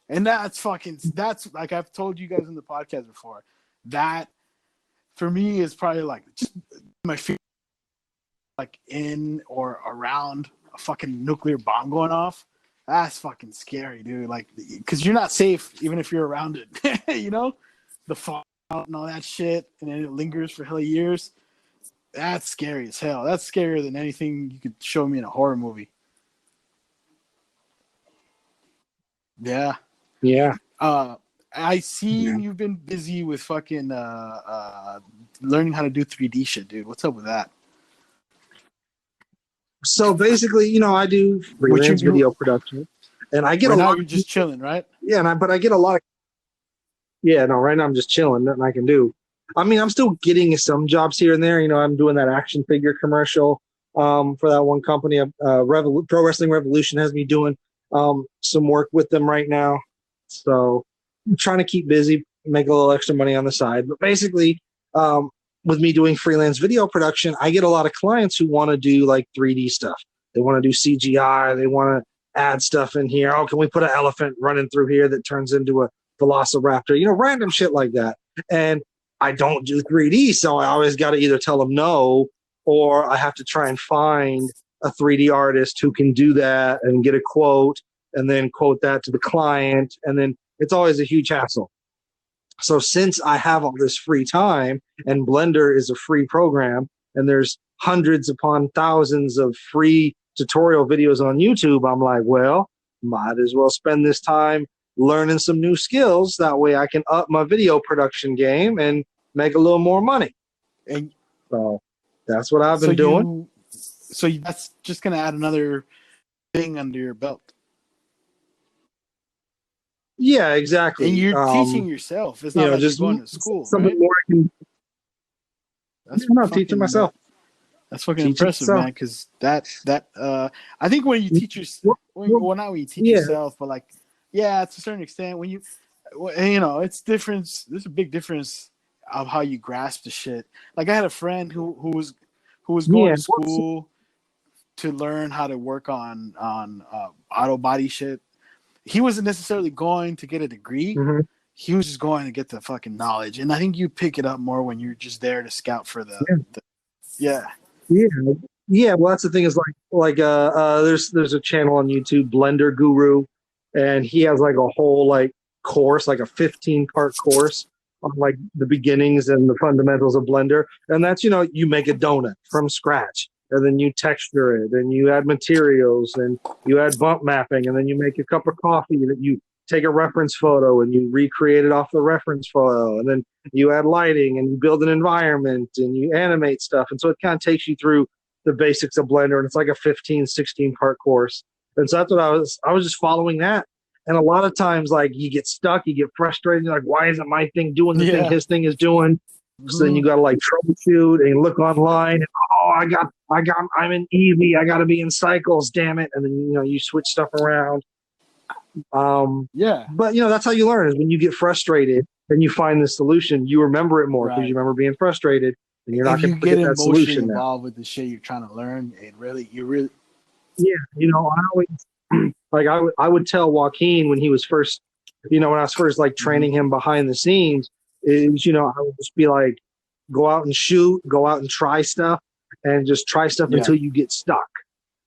And that's like I've told you guys in the podcast before. That for me is probably like just my fear, like in or around a fucking nuclear bomb going off. That's fucking scary, dude. Like, because you're not safe even if you're around it. You know, the fallout and all that shit, and then it lingers for hella years. That's scary as hell. That's scarier than anything you could show me in a horror movie. Yeah. Yeah. I seen you've been busy with fucking learning how to do 3D shit, dude. What's up with that? So basically, you know, I do freelance video production, and I get right a now lot. You're just chilling, right? Yeah, but I get a lot of. Yeah, no, right now I'm just chilling. Nothing I can do. I mean, I'm still getting some jobs here and there. You know, I'm doing that action figure commercial for that one company. Pro Wrestling Revolution has me doing some work with them right now. So I'm trying to keep busy, make a little extra money on the side. But basically, with me doing freelance video production, I get a lot of clients who want to do like 3D stuff. They want to do CGI. They want to add stuff in here. Oh, can we put an elephant running through here that turns into a velociraptor? You know, random shit like that. And I don't do 3D, so I always got to either tell them no, or I have to try and find a 3D artist who can do that and get a quote, and then quote that to the client, and then it's always a huge hassle. So since I have all this free time, and Blender is a free program, and there's hundreds upon thousands of free tutorial videos on YouTube, I'm like, well, might as well spend this time learning some new skills. That way I can up my video production game and make a little more money. And so that's what I've been doing. So that's just going to add another thing under your belt. Yeah, exactly. And you're teaching yourself. It's not like just you're going to school. Something right? more I can. I'm teaching myself. That's fucking impressive, man. Because that I think when you teach yourself, not when you teach yourself, but like, yeah, to a certain extent, when you know, it's different. There's a big difference of how you grasp the shit. Like I had a friend who was going to school to learn how to work on auto body shit. He wasn't necessarily going to get a degree. Mm-hmm. He was just going to get the fucking knowledge. And I think you pick it up more when you're just there to scout for Yeah. Well, that's the thing is there's a channel on YouTube, Blender Guru, and he has like a whole like course, like a 15-part course on like the beginnings and the fundamentals of Blender. And that's, you know, you make a donut from scratch. And then you texture it, and you add materials, and you add bump mapping, and then you make a cup of coffee that you take a reference photo and you recreate it off the reference photo, and then you add lighting and you build an environment and you animate stuff. And so it kind of takes you through the basics of Blender, and it's like a 16-part course. And so that's what I was just following that. And a lot of times, like, you get stuck, you get frustrated, you're like, why isn't my thing doing the thing his thing is doing? So then you got to like troubleshoot and you look online. And, I'm in Eevee. I got to be in Cycles. Damn it! And then you switch stuff around. But that's how you learn is when you get frustrated and you find the solution. You remember it more because you remember being frustrated, and you're not going to forget that solution. Involved with the shit you're trying to learn, you really Yeah, I always like I would tell Joaquin when he was first, when I was first like training him behind the scenes, is I would just be like, go out and shoot, go out and try stuff, and just try stuff until you get stuck,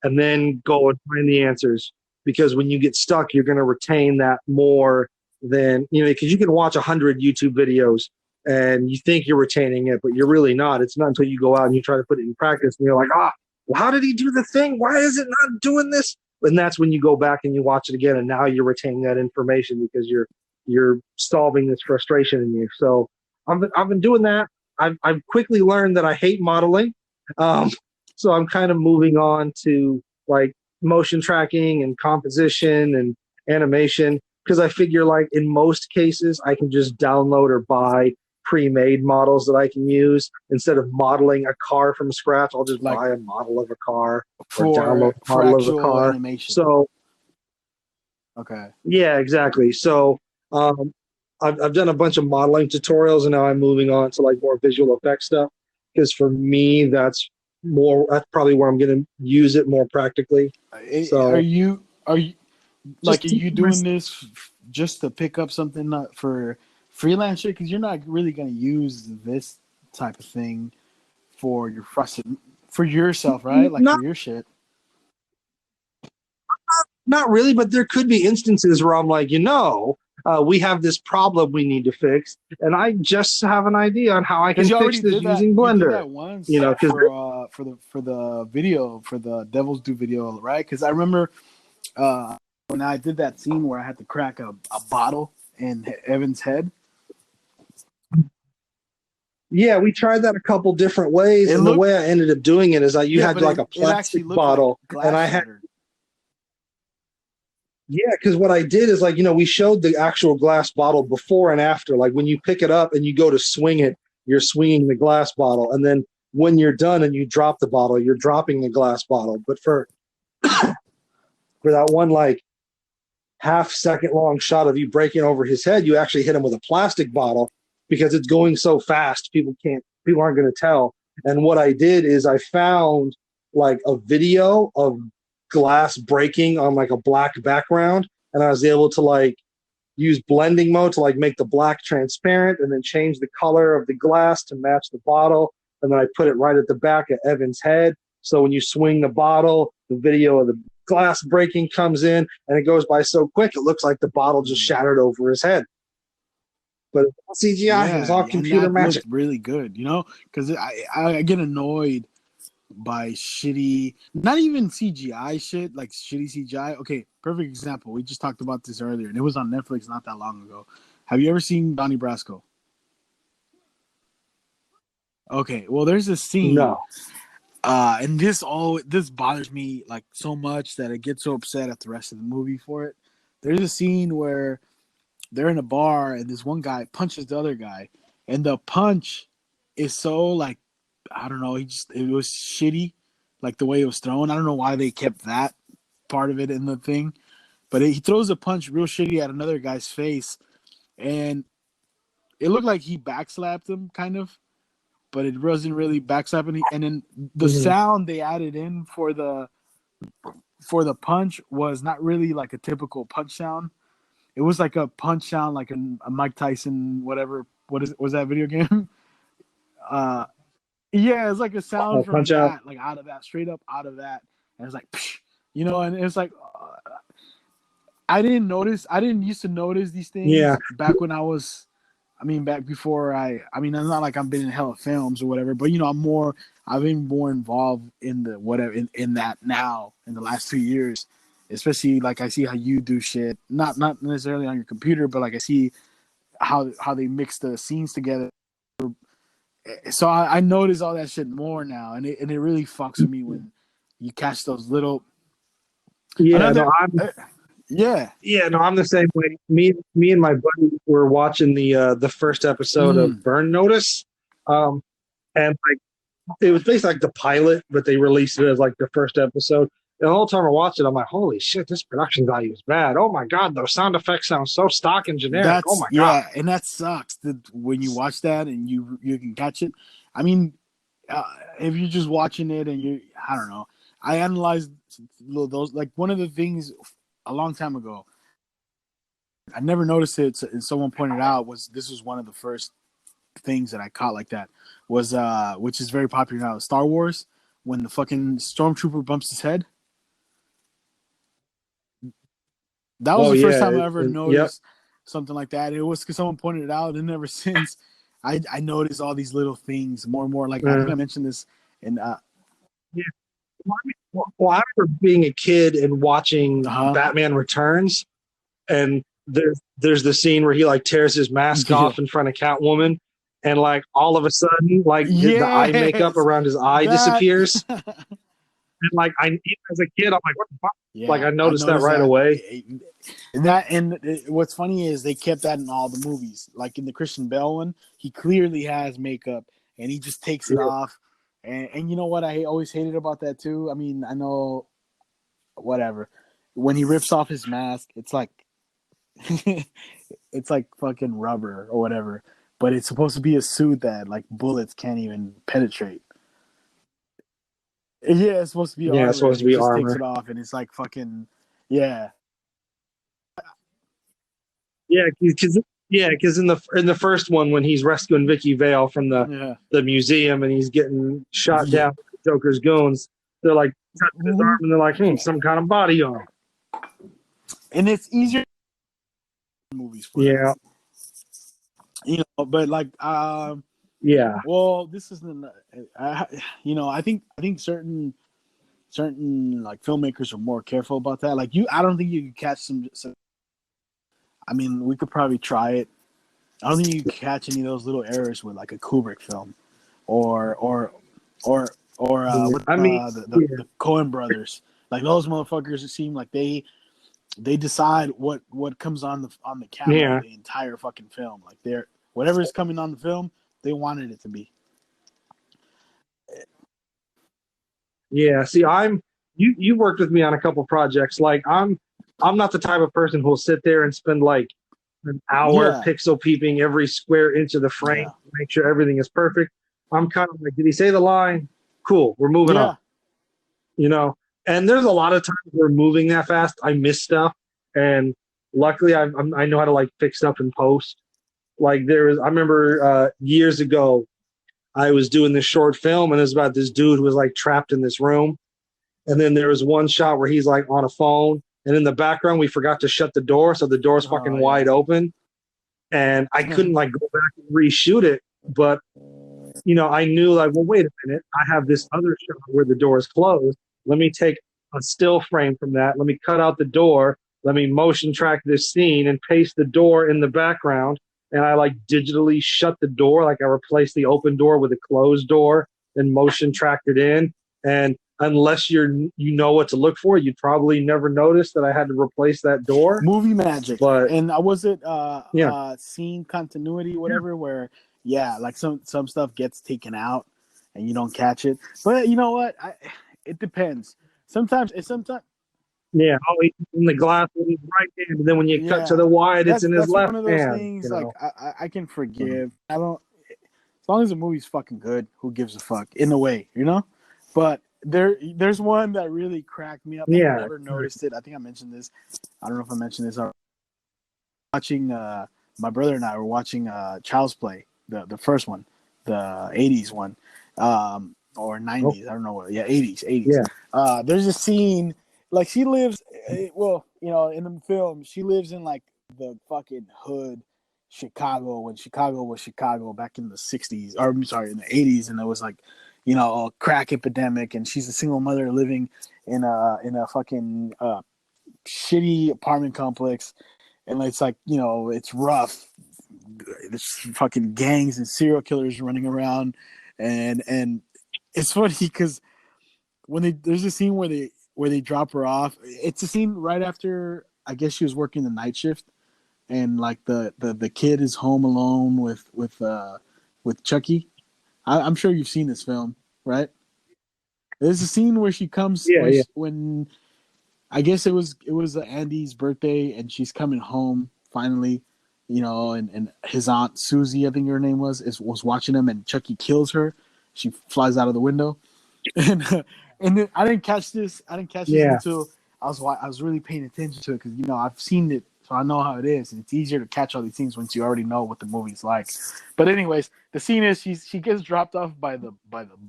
and then go and find the answers. Because when you get stuck, you're going to retain that more than because you can watch 100 YouTube videos and you think you're retaining it, but you're really not. It's not until you go out and you try to put it in practice and you're like, well, how did he do the thing? Why is it not doing this? And that's when you go back and you watch it again, and now you're retaining that information because you're solving this frustration in you. So I've been doing that. I've quickly learned that I hate modeling, so I'm kind of moving on to like motion tracking and composition and animation, because I figure like in most cases I can just download or buy pre-made models that I can use instead of modeling a car from scratch. I'll just buy a model of a car or download a model of a car. Animation. So, okay, yeah, exactly. So, I've done a bunch of modeling tutorials, and now I'm moving on to like more visual effects stuff, because for me that's probably where I'm going to use it more practically. So, are you doing this just to pick up something not for freelance shit? Because you're not really going to use this type of thing for yourself, right? Like for your shit. Not really, but there could be instances where I'm like, we have this problem we need to fix, and I just have an idea on how I can fix this using Blender. You did that once, for the video, for the Devil's Due video, right? Because I remember when I did that scene where I had to crack a bottle in Evan's head. Yeah, we tried that a couple different ways, the way I ended up doing it is you had like a plastic bottle, and I had. Yeah, because what I did is we showed the actual glass bottle before and after. Like when you pick it up and you go to swing it, you're swinging the glass bottle. And then when you're done and you drop the bottle, you're dropping the glass bottle. But for that one like half-second long shot of you breaking over his head, you actually hit him with a plastic bottle because it's going so fast. People aren't going to tell. And what I did is I found like a video of glass breaking on like a black background, and I was able to like use blending mode to like make the black transparent and then change the color of the glass to match the bottle, and then I put it right at the back of Evan's head, so when you swing the bottle, the video of the glass breaking comes in, and it goes by so quick it looks like the bottle just shattered over his head. But it was all CGI, it was all computer magic. Really good, because I get annoyed by shitty, not even CGI shit, like shitty CGI. Okay, perfect example. We just talked about this earlier, and it was on Netflix not that long ago. Have you ever seen Donnie Brasco? Okay, well, there's a scene. No. And this bothers me like so much that I get so upset at the rest of the movie for it. There's a scene where they're in a bar and this one guy punches the other guy, and the punch is so like, I don't know, it was shitty, like the way it was thrown. I don't know why they kept that part of it in the thing, but he throws a punch real shitty at another guy's face, and it looked like he backslapped him, kind of, but it wasn't really backslapping. And then the sound they added in for the punch was not really like a typical punch sound. It was like a punch sound, like a Mike Tyson, whatever. Was that video game? Yeah, it's like a sound from that, out. Like out of that, straight up out of that. And it's like, psh, and it's like, I didn't used to notice these things back when back before it's not like I've been in hella films or whatever, but I've been more involved in the whatever in that now in the last 2 years, especially like I see how you do shit, not necessarily on your computer, but like I see how they mix the scenes together. So I notice all that shit more now, and it really fucks with me when you catch those little. Yeah, I'm the same way. Me and my buddy were watching the first episode of Burn Notice, and like it was basically like the pilot, but they released it as like the first episode. And the whole time I watched it, I'm like, holy shit, this production value is bad. Oh my god, those sound effects sound so stock and generic. Oh my god. Yeah, and that sucks when you watch that and you can catch it. I mean, if you're just watching it and I don't know. I analyzed those, like one of the things a long time ago. I never noticed it, and someone pointed out this was one of the first things that I caught like that was which is very popular now, Star Wars, when the fucking stormtrooper bumps his head. That was the first time I ever noticed something like that. It was because someone pointed it out, and ever since I noticed all these little things more and more. Like I think I mentioned this in yeah. Well, I remember being a kid and watching Batman Returns, and there's the scene where he like tears his mask off in front of Catwoman, and like all of a sudden, like the eye makeup around his eye disappears. And like as a kid, I'm like, what the fuck? Yeah, like I noticed that right away. And what's funny is they kept that in all the movies. Like in the Christian Bale one, he clearly has makeup, and he just takes it off. And you know what I always hated about that too? I mean, I know, whatever. When he rips off his mask, it's like it's like fucking rubber or whatever. But it's supposed to be a suit that like bullets can't even penetrate. Yeah, it's supposed to be armor. Yeah, it's supposed to be armor. Takes it off, and it's like fucking yeah. Yeah, because in the first one when he's rescuing Vicky Vale from the museum and he's getting shot down by the Joker's goons, they're like touching his arm and they're like, some kind of body armor. And it's easier movies for that. You know, but like yeah. Well, this isn't. I think certain like filmmakers are more careful about that. Like I don't think you could catch some. I mean, we could probably try it. I don't think you could catch any of those little errors with like a Kubrick film, or the Coen brothers. Like those motherfuckers, it seem like they decide what comes on the camera the entire fucking film. Like whatever is coming on the film, they wanted it to be. Yeah, see, you worked with me on a couple projects. Like I'm not the type of person who'll sit there and spend like an hour pixel peeping every square inch of the frame to make sure everything is perfect. I'm kind of like, did he say the line? Cool, we're moving on. You know, and there's a lot of times we're moving that fast. I miss stuff, and luckily I know how to like fix stuff in post. Like I remember years ago, I was doing this short film, and it was about this dude who was like trapped in this room. And then there was one shot where he's like on a phone, and in the background we forgot to shut the door, so the door's fucking wide open. And I couldn't like go back and reshoot it, but you know, I knew like, well, wait a minute, I have this other shot where the door is closed. Let me take a still frame from that. Let me cut out the door. Let me motion track this scene and paste the door in the background. And I like digitally shut the door. Like I replaced the open door with a closed door and motion tracked it in. And unless you know what to look for, you'd probably never notice that I had to replace that door. Movie magic. But and was it scene continuity, whatever, where like some stuff gets taken out and you don't catch it. But you know what? It depends. Sometimes. Yeah, he's in the glass with his right hand, and then when you cut to the wide, it's in his left hand. That's one of those things, like, I can forgive. I don't, as long as the movie's fucking good, who gives a fuck? In a way, you know? But there's one that really cracked me up. I never noticed it. I think I mentioned this. I don't know if I mentioned this. Watching, my brother and I were watching Child's Play, the first one, the 80s one, or 90s. I don't know what. Yeah, 80s. Yeah. There's a scene. Like she lives, well, you know, in the film, she lives in like the fucking hood, Chicago, when Chicago was Chicago back in the 60s, or I'm sorry, in the 80s, and it was like, you know, a crack epidemic, and she's a single mother living in a fucking shitty apartment complex, and it's like, you know, it's rough. There's fucking gangs and serial killers running around, and it's funny because when there's a scene where they drop her off. It's a scene right after, I guess she was working the night shift, and like the kid is home alone with Chucky. I'm sure you've seen this film, right? There's a scene where she comes when I guess it was Andy's birthday, and she's coming home finally, you know, and his aunt Susie, I think her name was watching him, and Chucky kills her. She flies out of the window, and And then I didn't catch this. I didn't catch this until I was really paying attention to it because I've seen it, so I know how it is, and it's easier to catch all these things once you already know what the movie's like. But anyways, the scene is she gets dropped off by the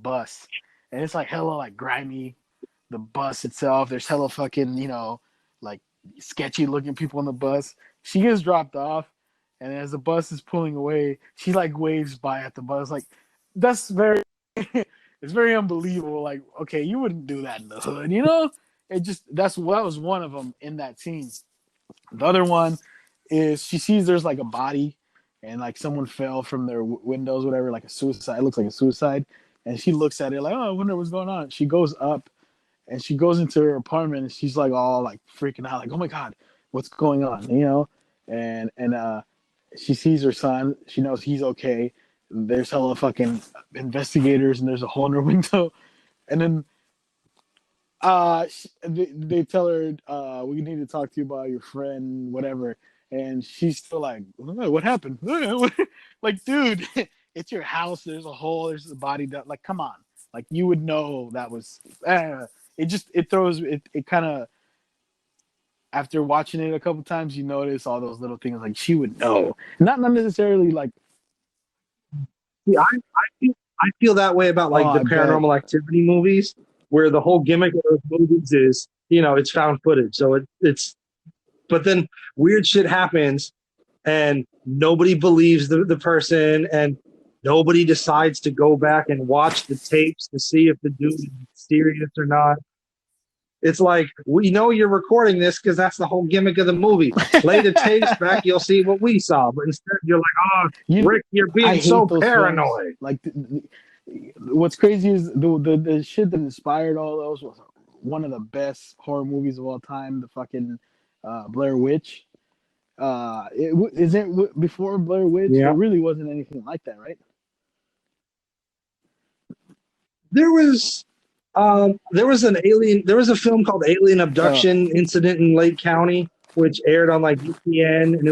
bus, and it's like hella like grimy. The bus itself, there's hella fucking like sketchy looking people on the bus. She gets dropped off, and as the bus is pulling away, she like waves by at the bus. Like that's very. It's very unbelievable. Like, okay, you wouldn't do that in the hood, It just that was one of them in that scene. The other one is she sees there's like a body, and like someone fell from their windows, whatever, like a suicide. It looks like a suicide, and she looks at it like, oh, I wonder what's going on. She goes up, and she goes into her apartment, and she's like all like freaking out, like, oh my god, what's going on, And she sees her son. She knows he's okay. There's hella fucking investigators, and there's a hole in her window, and then they tell her, we need to talk to you about your friend, whatever, and she's still like, what happened? Like, dude, it's your house. There's a hole. There's a body. Like, come on. Like, you would know that was. It kind of. After watching it a couple times, you notice all those little things. Like, she would know, not necessarily like. See, I feel that way about like the Paranormal Activity movies, where the whole gimmick of those movies is, it's found footage. So it's, but then weird shit happens, and nobody believes the person, and nobody decides to go back and watch the tapes to see if the dude is serious or not. It's like, we know you're recording this because that's the whole gimmick of the movie. Play the tapes back, you'll see what we saw. But instead, you're like, Rick, you're being so paranoid. Films. Like, what's crazy is the shit that inspired all those was one of the best horror movies of all time, the fucking Blair Witch. Is it before Blair Witch? Yeah. There really wasn't anything like that, right? There was a film called Alien Abduction Incident in Lake County, which aired on like UPN, and I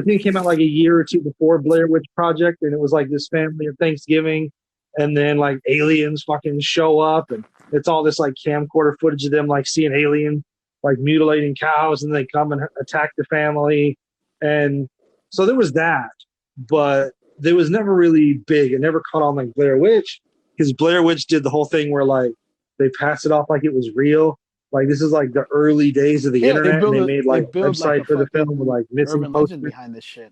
think it came out like a year or two before Blair Witch Project, and it was like this family of Thanksgiving, and then like aliens fucking show up, and it's all this like camcorder footage of them like seeing aliens like mutilating cows, and they come and attack the family, and so there was that, but there was never really big. It never caught on like Blair Witch. Because Blair Witch did the whole thing where like they pass it off like it was real. Like this is like the early days of the internet, and they made like a website for the film with like missing posters behind this shit.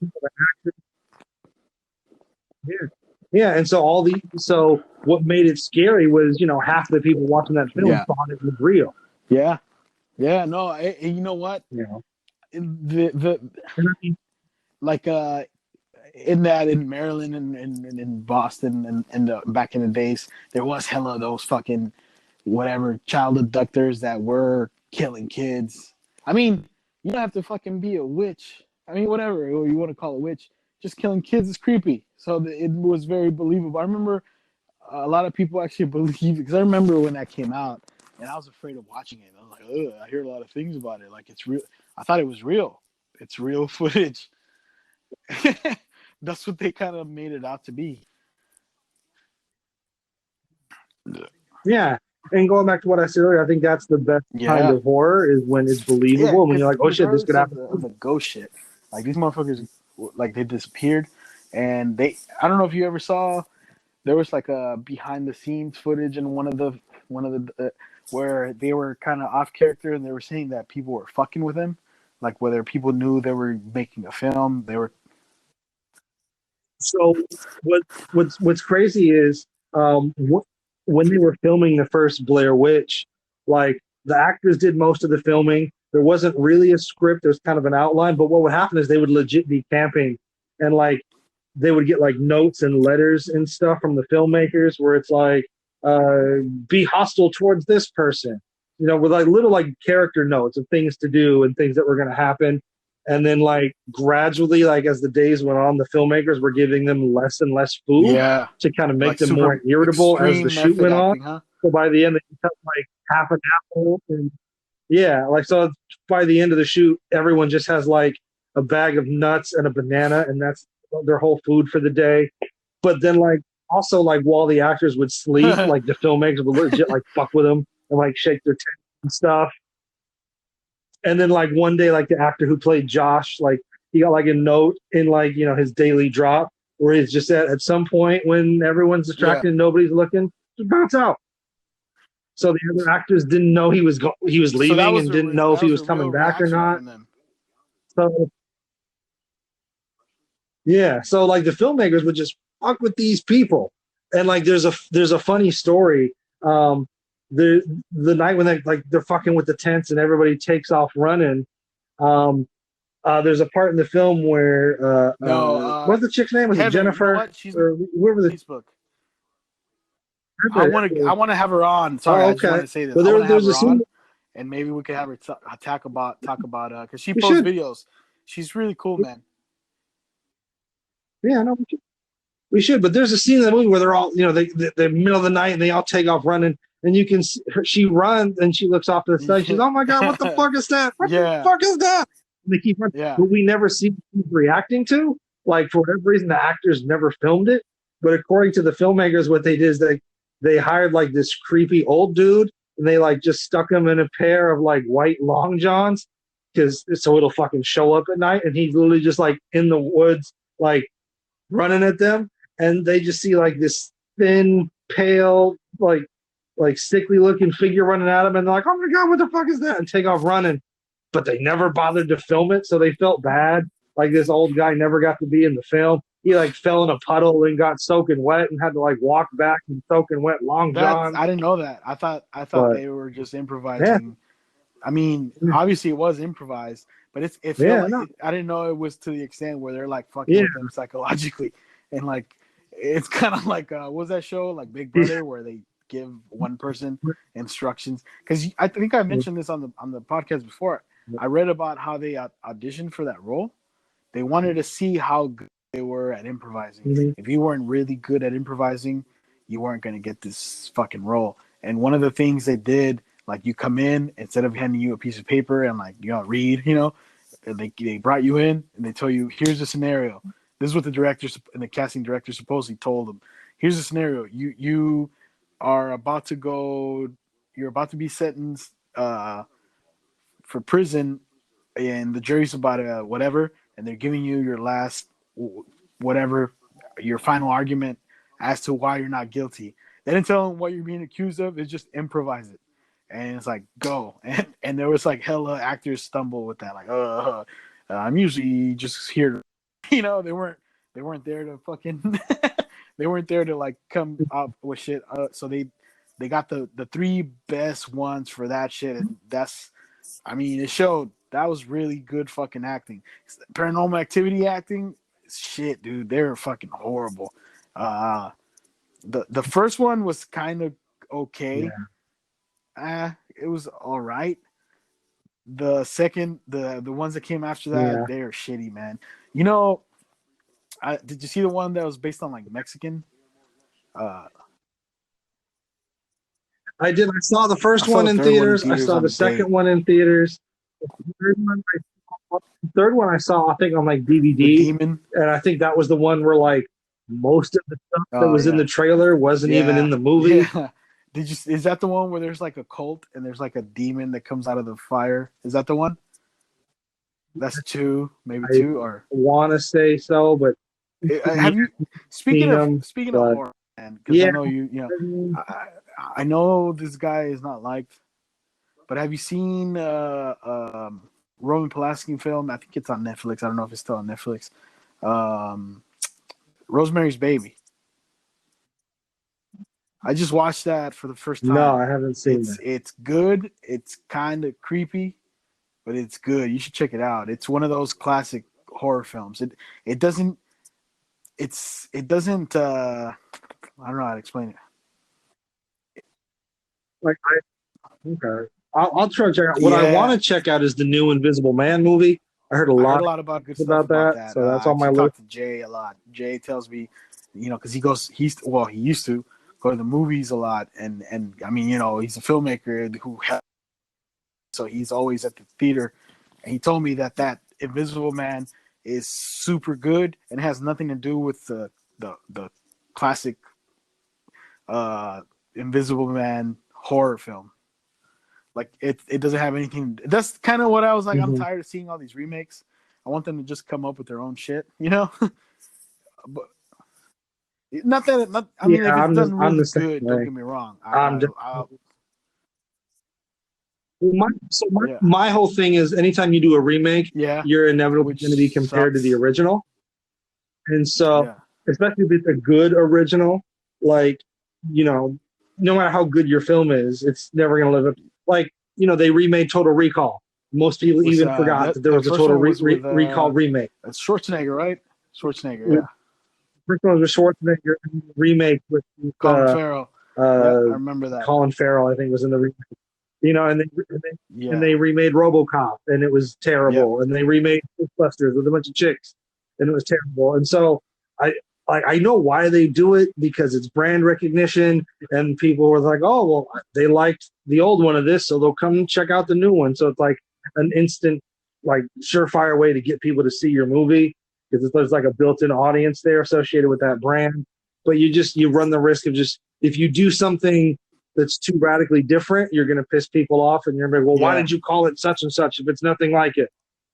Yeah, and so what made it scary was half the people watching that film thought it was real. Yeah, no, you know what? In Maryland and in Boston and back in the days, there was hella of those fucking whatever child abductors that were killing kids. I mean, you don't have to fucking be a witch. I mean, whatever you want to call a witch, just killing kids is creepy. So it was very believable. I remember a lot of people actually believe, because I remember when that came out, and I was afraid of watching it. I was like, ugh, I hear a lot of things about it. Like, it's real. I thought it was real. It's real footage. That's what they kind of made it out to be. Yeah. And going back to what I said earlier, I think that's the best kind of horror is when it's believable. When you're like, oh shit, this could happen. The ghost shit. Like, these motherfuckers, like, they disappeared. And I don't know if you ever saw, there was like a behind the scenes footage in one of the where they were kind of off character, and they were saying that people were fucking with them. Like, whether people knew they were making a film, they were. So what's crazy is when they were filming the first Blair Witch, like the actors did most of the filming. There wasn't really a script. There was kind of an outline. But what would happen is they would legit be camping, and like they would get like notes and letters and stuff from the filmmakers where it's like, be hostile towards this person, with like little like character notes of things to do and things that were going to happen. And then, like, gradually, like, as the days went on, the filmmakers were giving them less and less food to kind of make them more irritable as the shoot went on. Huh? So by the end, they cut, like, half an apple. And, so by the end of the shoot, everyone just has, like, a bag of nuts and a banana, and that's their whole food for the day. But then, like, also, like, while the actors would sleep, like, the filmmakers would legit, like, fuck with them and, like, shake their tits and stuff. And then, like, one day, like, the actor who played Josh, like, he got, like, a note in, like, you know, his daily drop where he's just at some point when everyone's distracted and nobody's looking, just bounce out. So the other actors didn't know he was leaving and didn't know if he was coming back or not. So yeah, so like the filmmakers would just fuck with these people, and like there's a funny story. The night when they're fucking with the tents and everybody takes off running. There's a part in the film where what's the chick's name? Was it Jennifer? You know what? She's or whoever the Facebook. I want to have her on. Sorry, okay. I just want to say this. But there's a scene, and maybe we could have her talk about because she posts videos. She's really cool, man. Yeah, no, we should. But there's a scene in the movie where they're all, you know, the middle of the night and they all take off running, and you can see she runs and she looks off to the side. She's, oh my god, what the fuck is that? What the fuck is that? And they keep running. Yeah. But we never see what she's reacting to. Like, for whatever reason, the actors never filmed it. But according to the filmmakers, what they did is they hired like this creepy old dude, and they like just stuck him in a pair of like white long johns, so it'll fucking show up at night, and he's literally just like in the woods, like running at them, and they just see like this thin, pale, like sickly looking figure running at them, and they're like, oh my god, what the fuck is that? And take off running. But they never bothered to film it, so they felt bad. Like, this old guy never got to be in the film. He like fell in a puddle and got soaking wet and had to like walk back and soaking wet long johns. I didn't know that. I thought they were just improvising. Yeah. I mean, obviously it was improvised, but I didn't know it was to the extent where they're like fucking with them psychologically, and like it's kind of like what was that show, like Big Brother, where they give one person instructions? Because I think I mentioned this on the podcast before. I read about how they auditioned for that role. They wanted to see how good they were at improvising. Mm-hmm. If you weren't really good at improvising, you weren't going to get this fucking role. And one of the things they did, like, you come in, instead of handing you a piece of paper and like, you know, read, you know, they brought you in and they tell you, here's the scenario. This is what the director and the casting director supposedly told them. Here's the scenario. You are about to go. You're about to be sentenced for prison, and the jury's about whatever, and they're giving you your last whatever, your final argument as to why you're not guilty. They didn't tell them what you're being accused of. It's just improvise it, and it's like, go. And there was like hella actors stumble with that, like, I'm usually just here, you know. They weren't there to fucking they weren't there to like come up with shit. So they got the three best ones for that shit, and that's, I mean, it showed. That was really good fucking acting. Paranormal Activity acting, shit, dude, they're fucking horrible. The first one was kind of okay. Yeah. It was all right. The second, the ones that came after that, they're shitty, man. You know, did you see the one that was based on like Mexican? I did. I saw the first one in theaters. I saw the second one in theaters. The third one I saw, I think, on like DVD, and I think that was the one where like most of the stuff that was in the trailer wasn't even in the movie. Yeah. Is that the one where there's like a cult and there's like a demon that comes out of the fire? Is that the one? That's two, maybe two, or want to say so, but have you? Speaking of horror, man, because I know you know, I know this guy is not liked. But have you seen Roman Polanski film? I think it's on Netflix. I don't know if it's still on Netflix. Rosemary's Baby. I just watched that for the first time. No, I haven't seen that. It's good. It's kind of creepy, but it's good. You should check it out. It's one of those classic horror films. It doesn't. I don't know how to explain it. Okay. I'll try to check out. What I want to check out is the new Invisible Man movie. I heard a lot about good stuff about that. So that's on my list. I talk to Jay a lot. Jay tells me, you know, because he used to go to the movies a lot, and I mean, you know, he's a filmmaker so he's always at the theater, and he told me that Invisible Man is super good and has nothing to do with the classic Invisible Man horror film. Like it doesn't have anything. That's kind of what I was like. I'm tired of seeing all these remakes. I want them to just come up with their own shit, you know. But not that. I mean, if it's done really good, don't get me wrong. My whole thing is anytime you do a remake, you're inevitably going to be compared to the original. And so, especially if it's a good original, like, you know, no matter how good your film is, it's never going to live up. Like, you know, they remade Total Recall. Most people even forgot that there was a Total Recall remake. That's Schwarzenegger, right? Schwarzenegger, yeah. First one was a Schwarzenegger remake with Colin Farrell. I remember that. Colin Farrell, I think, was in the remake. You know, and they remade RoboCop, and it was terrible. And they remade Ghostbusters with a bunch of chicks, and it was terrible. And so I know why they do it, because it's brand recognition, and people were like, oh, well, they liked the old one of this, so they'll come check out the new one. So it's like an instant, like, surefire way to get people to see your movie, because there's like a built-in audience there associated with that brand. But you run the risk of just, if you do something that's too radically different, you're going to piss people off, and you're going to be, well, why did you call it such and such if it's nothing like it?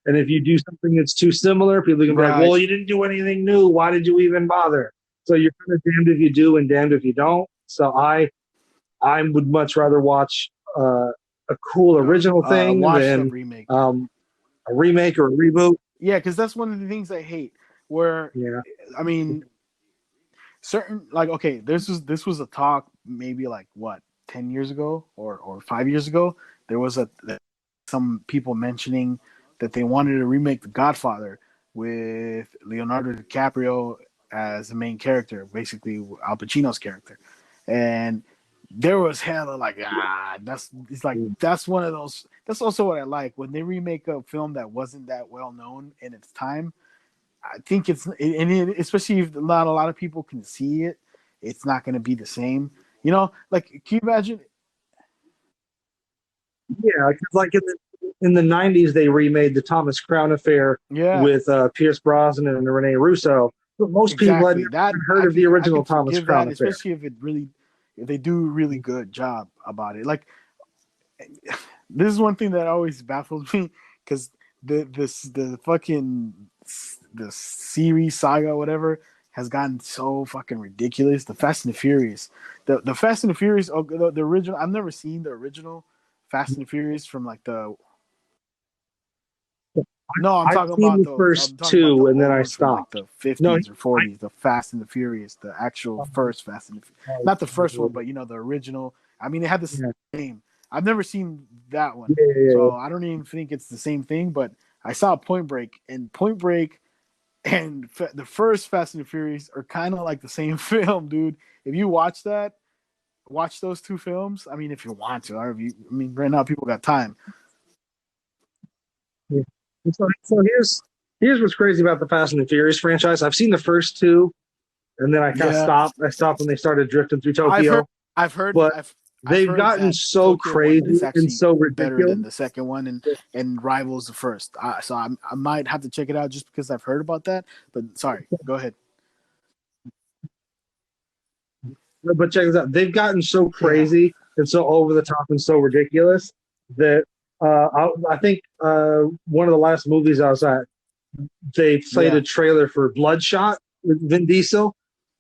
And if you do something that's too similar, people are going to be like, well, you didn't do anything new. Why did you even bother? So you're kind of damned if you do and damned if you don't. So I would much rather watch a cool original thing than a remake or a reboot. Yeah, because that's one of the things I hate. Where, I mean, certain, like, okay, this was a talk maybe like what, 10 years ago or 5 years ago. There was some people mentioning that they wanted to remake The Godfather with Leonardo DiCaprio as the main character, basically Al Pacino's character. And there was hella like, that's one of those. That's also what I like when they remake a film that wasn't that well known in its time. I think especially if not a lot of people can see it, it's not going to be the same. You know, like, can you imagine? Yeah, because like in the 90s, they remade the Thomas Crown Affair with Pierce Brosnan and Rene Russo. But most people had never heard of the original Thomas Crown Affair. Especially if they do a really good job about it. Like, this is one thing that always baffles me, because the series saga, whatever, has gotten so fucking ridiculous. The Fast and the Furious, the Fast and the Furious, the original. I've never seen the original Fast and the Furious from like the. No, I'm talking about the first two, and then I stopped. Like the 50s or 40s, the Fast and the Furious, the actual first Fast and the Furious. Not the first one, but, you know, the original. I mean, it had the same name. I've never seen that one, so I don't even think it's the same thing. But I saw Point Break, and Point Break and the first Fast and the Furious are kind of like the same film, dude. If you watch those two films. I mean, if you want to, right now people got time. Yeah. So here's what's crazy about the Fast and the Furious franchise. I've seen the first two, and then I kind of stopped. I stopped when they started drifting through Tokyo. I've heard, but they've gotten so crazy and so ridiculous. Better than the second one, and rivals the first. So I might have to check it out just because I've heard about that. But sorry, go ahead. But check this out. They've gotten so crazy and so over the top and so ridiculous that I think one of the last movies I was at, they played a trailer for Bloodshot with Vin Diesel,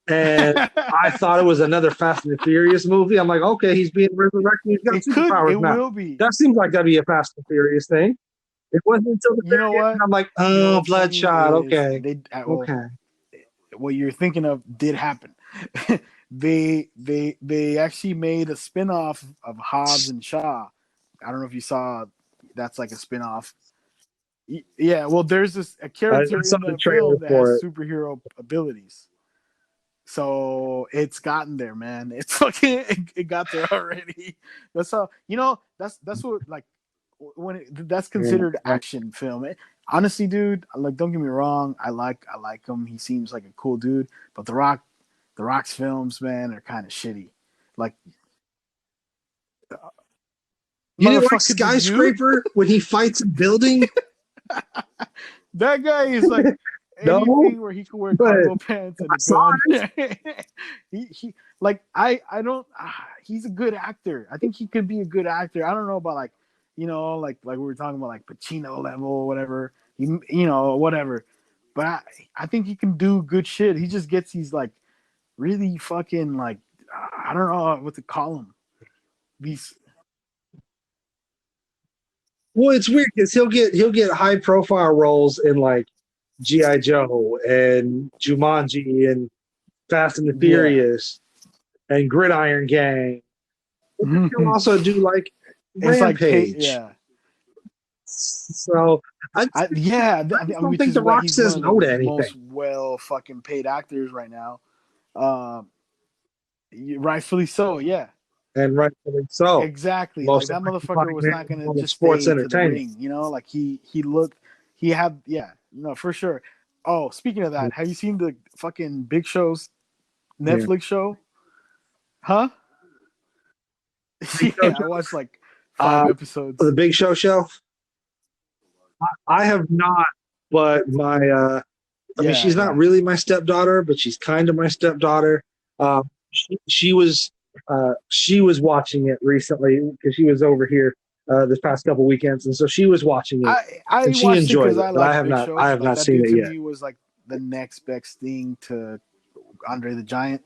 and I thought it was another Fast and the Furious movie. I'm like, okay, he's being resurrected. He's got superpowers now. Will be. That seems like that'd be a Fast and Furious thing. It wasn't until the very end, and I'm like, oh, Bloodshot. Okay, okay. What you're thinking of did happen. They actually made a spinoff of Hobbs and Shaw. I don't know if you saw. That's like a spinoff. Yeah, well, there's a character in the film that has superhero abilities. So it's gotten there, man. It's fucking it got there already. That's how, you know, that's what, like, when that's considered action film. Honestly, dude, like, don't get me wrong, I like him. He seems like a cool dude, but The Rock's films, man, are kind of shitty. Like, you didn't like Skyscraper when he fights a building? That guy is like, anything where he could wear cargo pants and a gun. he like I don't. He's a good actor. I think he could be a good actor. I don't know about like, like we were talking about like Pacino level or whatever. Whatever. But I think he can do good shit. He just gets these like really fucking like I don't know what to call them. These. Well, it's weird because he'll get high profile roles in like G.I. Joe and Jumanji and Fast and the Furious and Gridiron Gang. He'll also do like Rampage. Like, So I don't think The Rock says no to anything. Most well fucking paid actors right now, rightfully so. Yeah, and rightfully so. Exactly. Like that motherfucker was not gonna just sports entertainment. The ring, like he had for sure. Oh, speaking of that, have you seen the fucking Big Show's Netflix show? Huh? I watched like 5 episodes. The Big Show. I have not, but my I mean, she's not really my stepdaughter, but she's kind of my stepdaughter. She was watching it recently because she was over here this past couple weekends, and so she was watching it. And she enjoyed it. I have not seen it yet. To me was like the next best thing to Andre the Giant.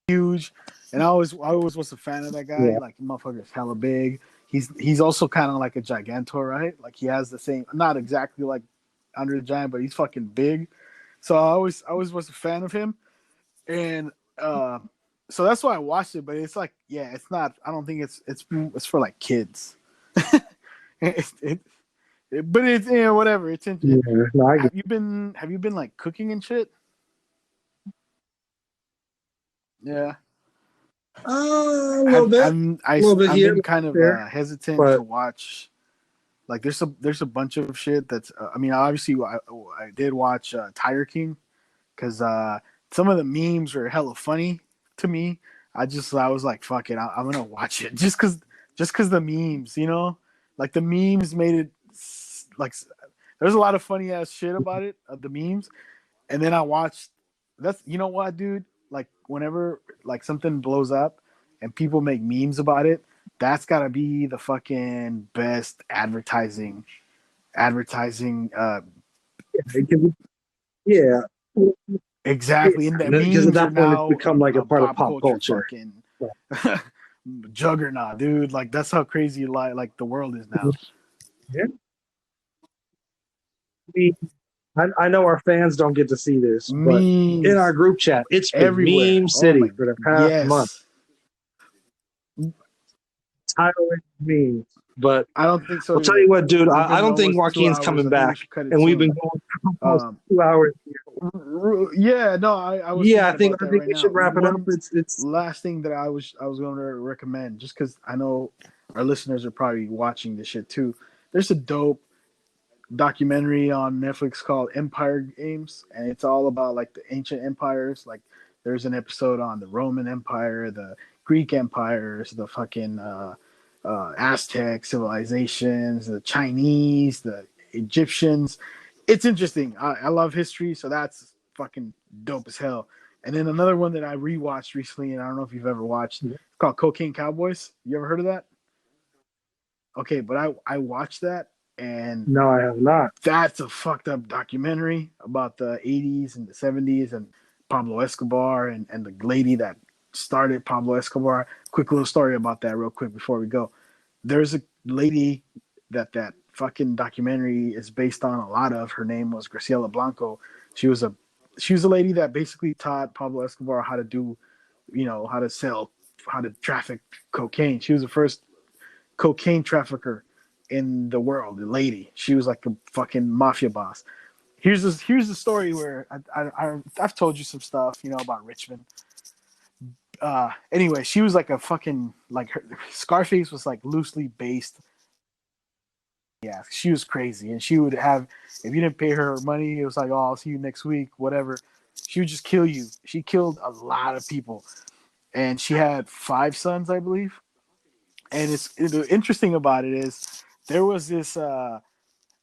Huge, and I always was a fan of that guy. Yeah. Like, the motherfucker's hella big. He's also kind of like a Gigantor, right? Like, he has the same, not exactly like Andre the Giant, but he's fucking big. So I always was a fan of him, and so that's why I watched it. But it's like, it's not. I don't think it's for like kids. But it's whatever. It's interesting. Yeah, have you been like cooking and shit? Yeah. A little bit. I've been kind of hesitant to watch. Like, there's a bunch of shit that's. I mean, obviously, I did watch Tiger King because some of the memes were hella funny to me. I was like, fuck it, I'm gonna watch it just because the memes, like the memes made it like there's a lot of funny ass shit about it, the memes, and then I watched. That's what, dude. Like, whenever like something blows up and people make memes about it, that's gotta be the fucking best advertising. Yeah. Exactly. And that memes at that point it's become like a part of pop culture. Fucking juggernaut, dude. Like, that's how crazy like the world is now. Yeah. I know our fans don't get to see this, but in our group chat, it's been meme city for the past month. Title memes, but I don't think so. I'll tell you what, dude. I don't think Joaquin's coming back, and we've been going for almost 2 hours. Yeah, no, I was. Yeah, I think we should wrap it up. It's last thing that I was going to recommend, just because I know our listeners are probably watching this shit too. There's a dope documentary on Netflix called Empire Games, and it's all about like the ancient empires. Like, there's an episode on the Roman Empire, the Greek empires, the fucking Aztec civilizations, the Chinese, the Egyptians. It's interesting. I love history, so that's fucking dope as hell. And then another one that I rewatched recently, and I don't know if you've ever watched, it's called Cocaine Cowboys. You ever heard of that? Okay, but I watched that. And no, I have not. That's a fucked up documentary about the 80s and the 70s and Pablo Escobar and the lady that started Pablo Escobar. Quick little story about that real quick before we go. There's a lady that fucking documentary is based on a lot of. Her name was Graciela Blanco. She was a lady that basically taught Pablo Escobar how to do, how to traffic cocaine. She was the first cocaine trafficker in the world. The lady, she was like a fucking mafia boss. Here's the story where I've told you some stuff, about Richmond. Anyway, she was like a fucking, like, her Scarface was like loosely based. Yeah, she was crazy, and she would have, if you didn't pay her money, it was like, oh, I'll see you next week, whatever. She would just kill you. She killed a lot of people, and she had 5 sons, I believe. And the interesting about it is, there was this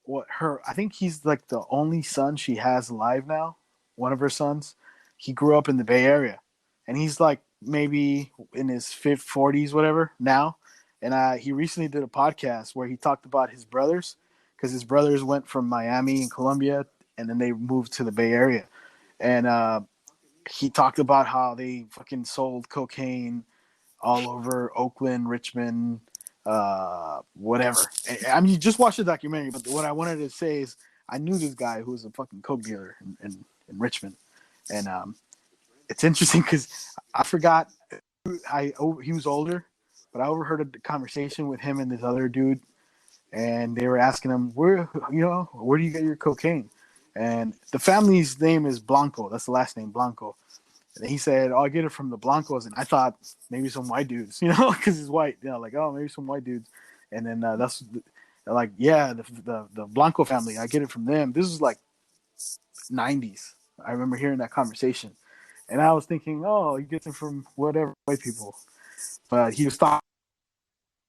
I think he's like the only son she has alive now. One of her sons, he grew up in the Bay Area, and he's like maybe in his 40s, whatever now. And he recently did a podcast where he talked about his brothers, because his brothers went from Miami and Colombia, and then they moved to the Bay Area, and he talked about how they fucking sold cocaine all over Oakland, Richmond, whatever. I mean, you just watch the documentary, but what I wanted to say is I knew this guy who was a fucking coke dealer in Richmond, and it's interesting because I forgot he was older, but I overheard a conversation with him and this other dude, and they were asking him, where do you get your cocaine? And the family's name is Blanco. That's the last name, Blanco. And he said, "Oh, I get it from the Blancos." And I thought maybe some white dudes, because he's white. Like, oh, maybe some white dudes. And then that's like, yeah, the Blanco family. I get it from them. This is like 90s. I remember hearing that conversation, and I was thinking, oh, he gets it from whatever white people. But he was talking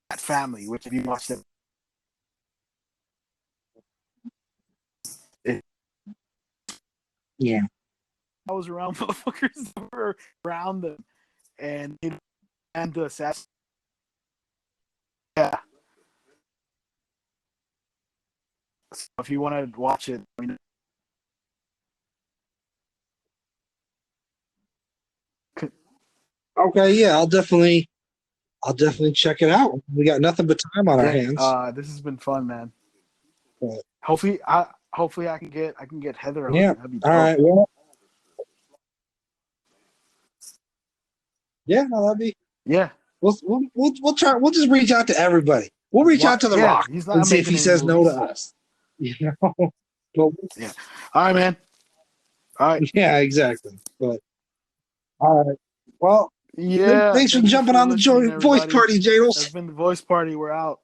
about that family, which if you watch them, yeah. I was around motherfuckers that were around them, and the assassin. Yeah. So if you want to watch it, I mean, okay, yeah, I'll definitely check it out. We got nothing but time on our hands. This has been fun, man. But, hopefully I can get Heather on. Yeah. That'd be all right. Well, yeah, no, that'd be. Yeah. We'll try. We'll just reach out to everybody. We'll reach out to The Rock and see if he says no to us. But, yeah. All right, man. All right. Yeah, exactly. But all right. Well, yeah. thanks for jumping on the voice party, Jadles. That's been the voice party. We're out.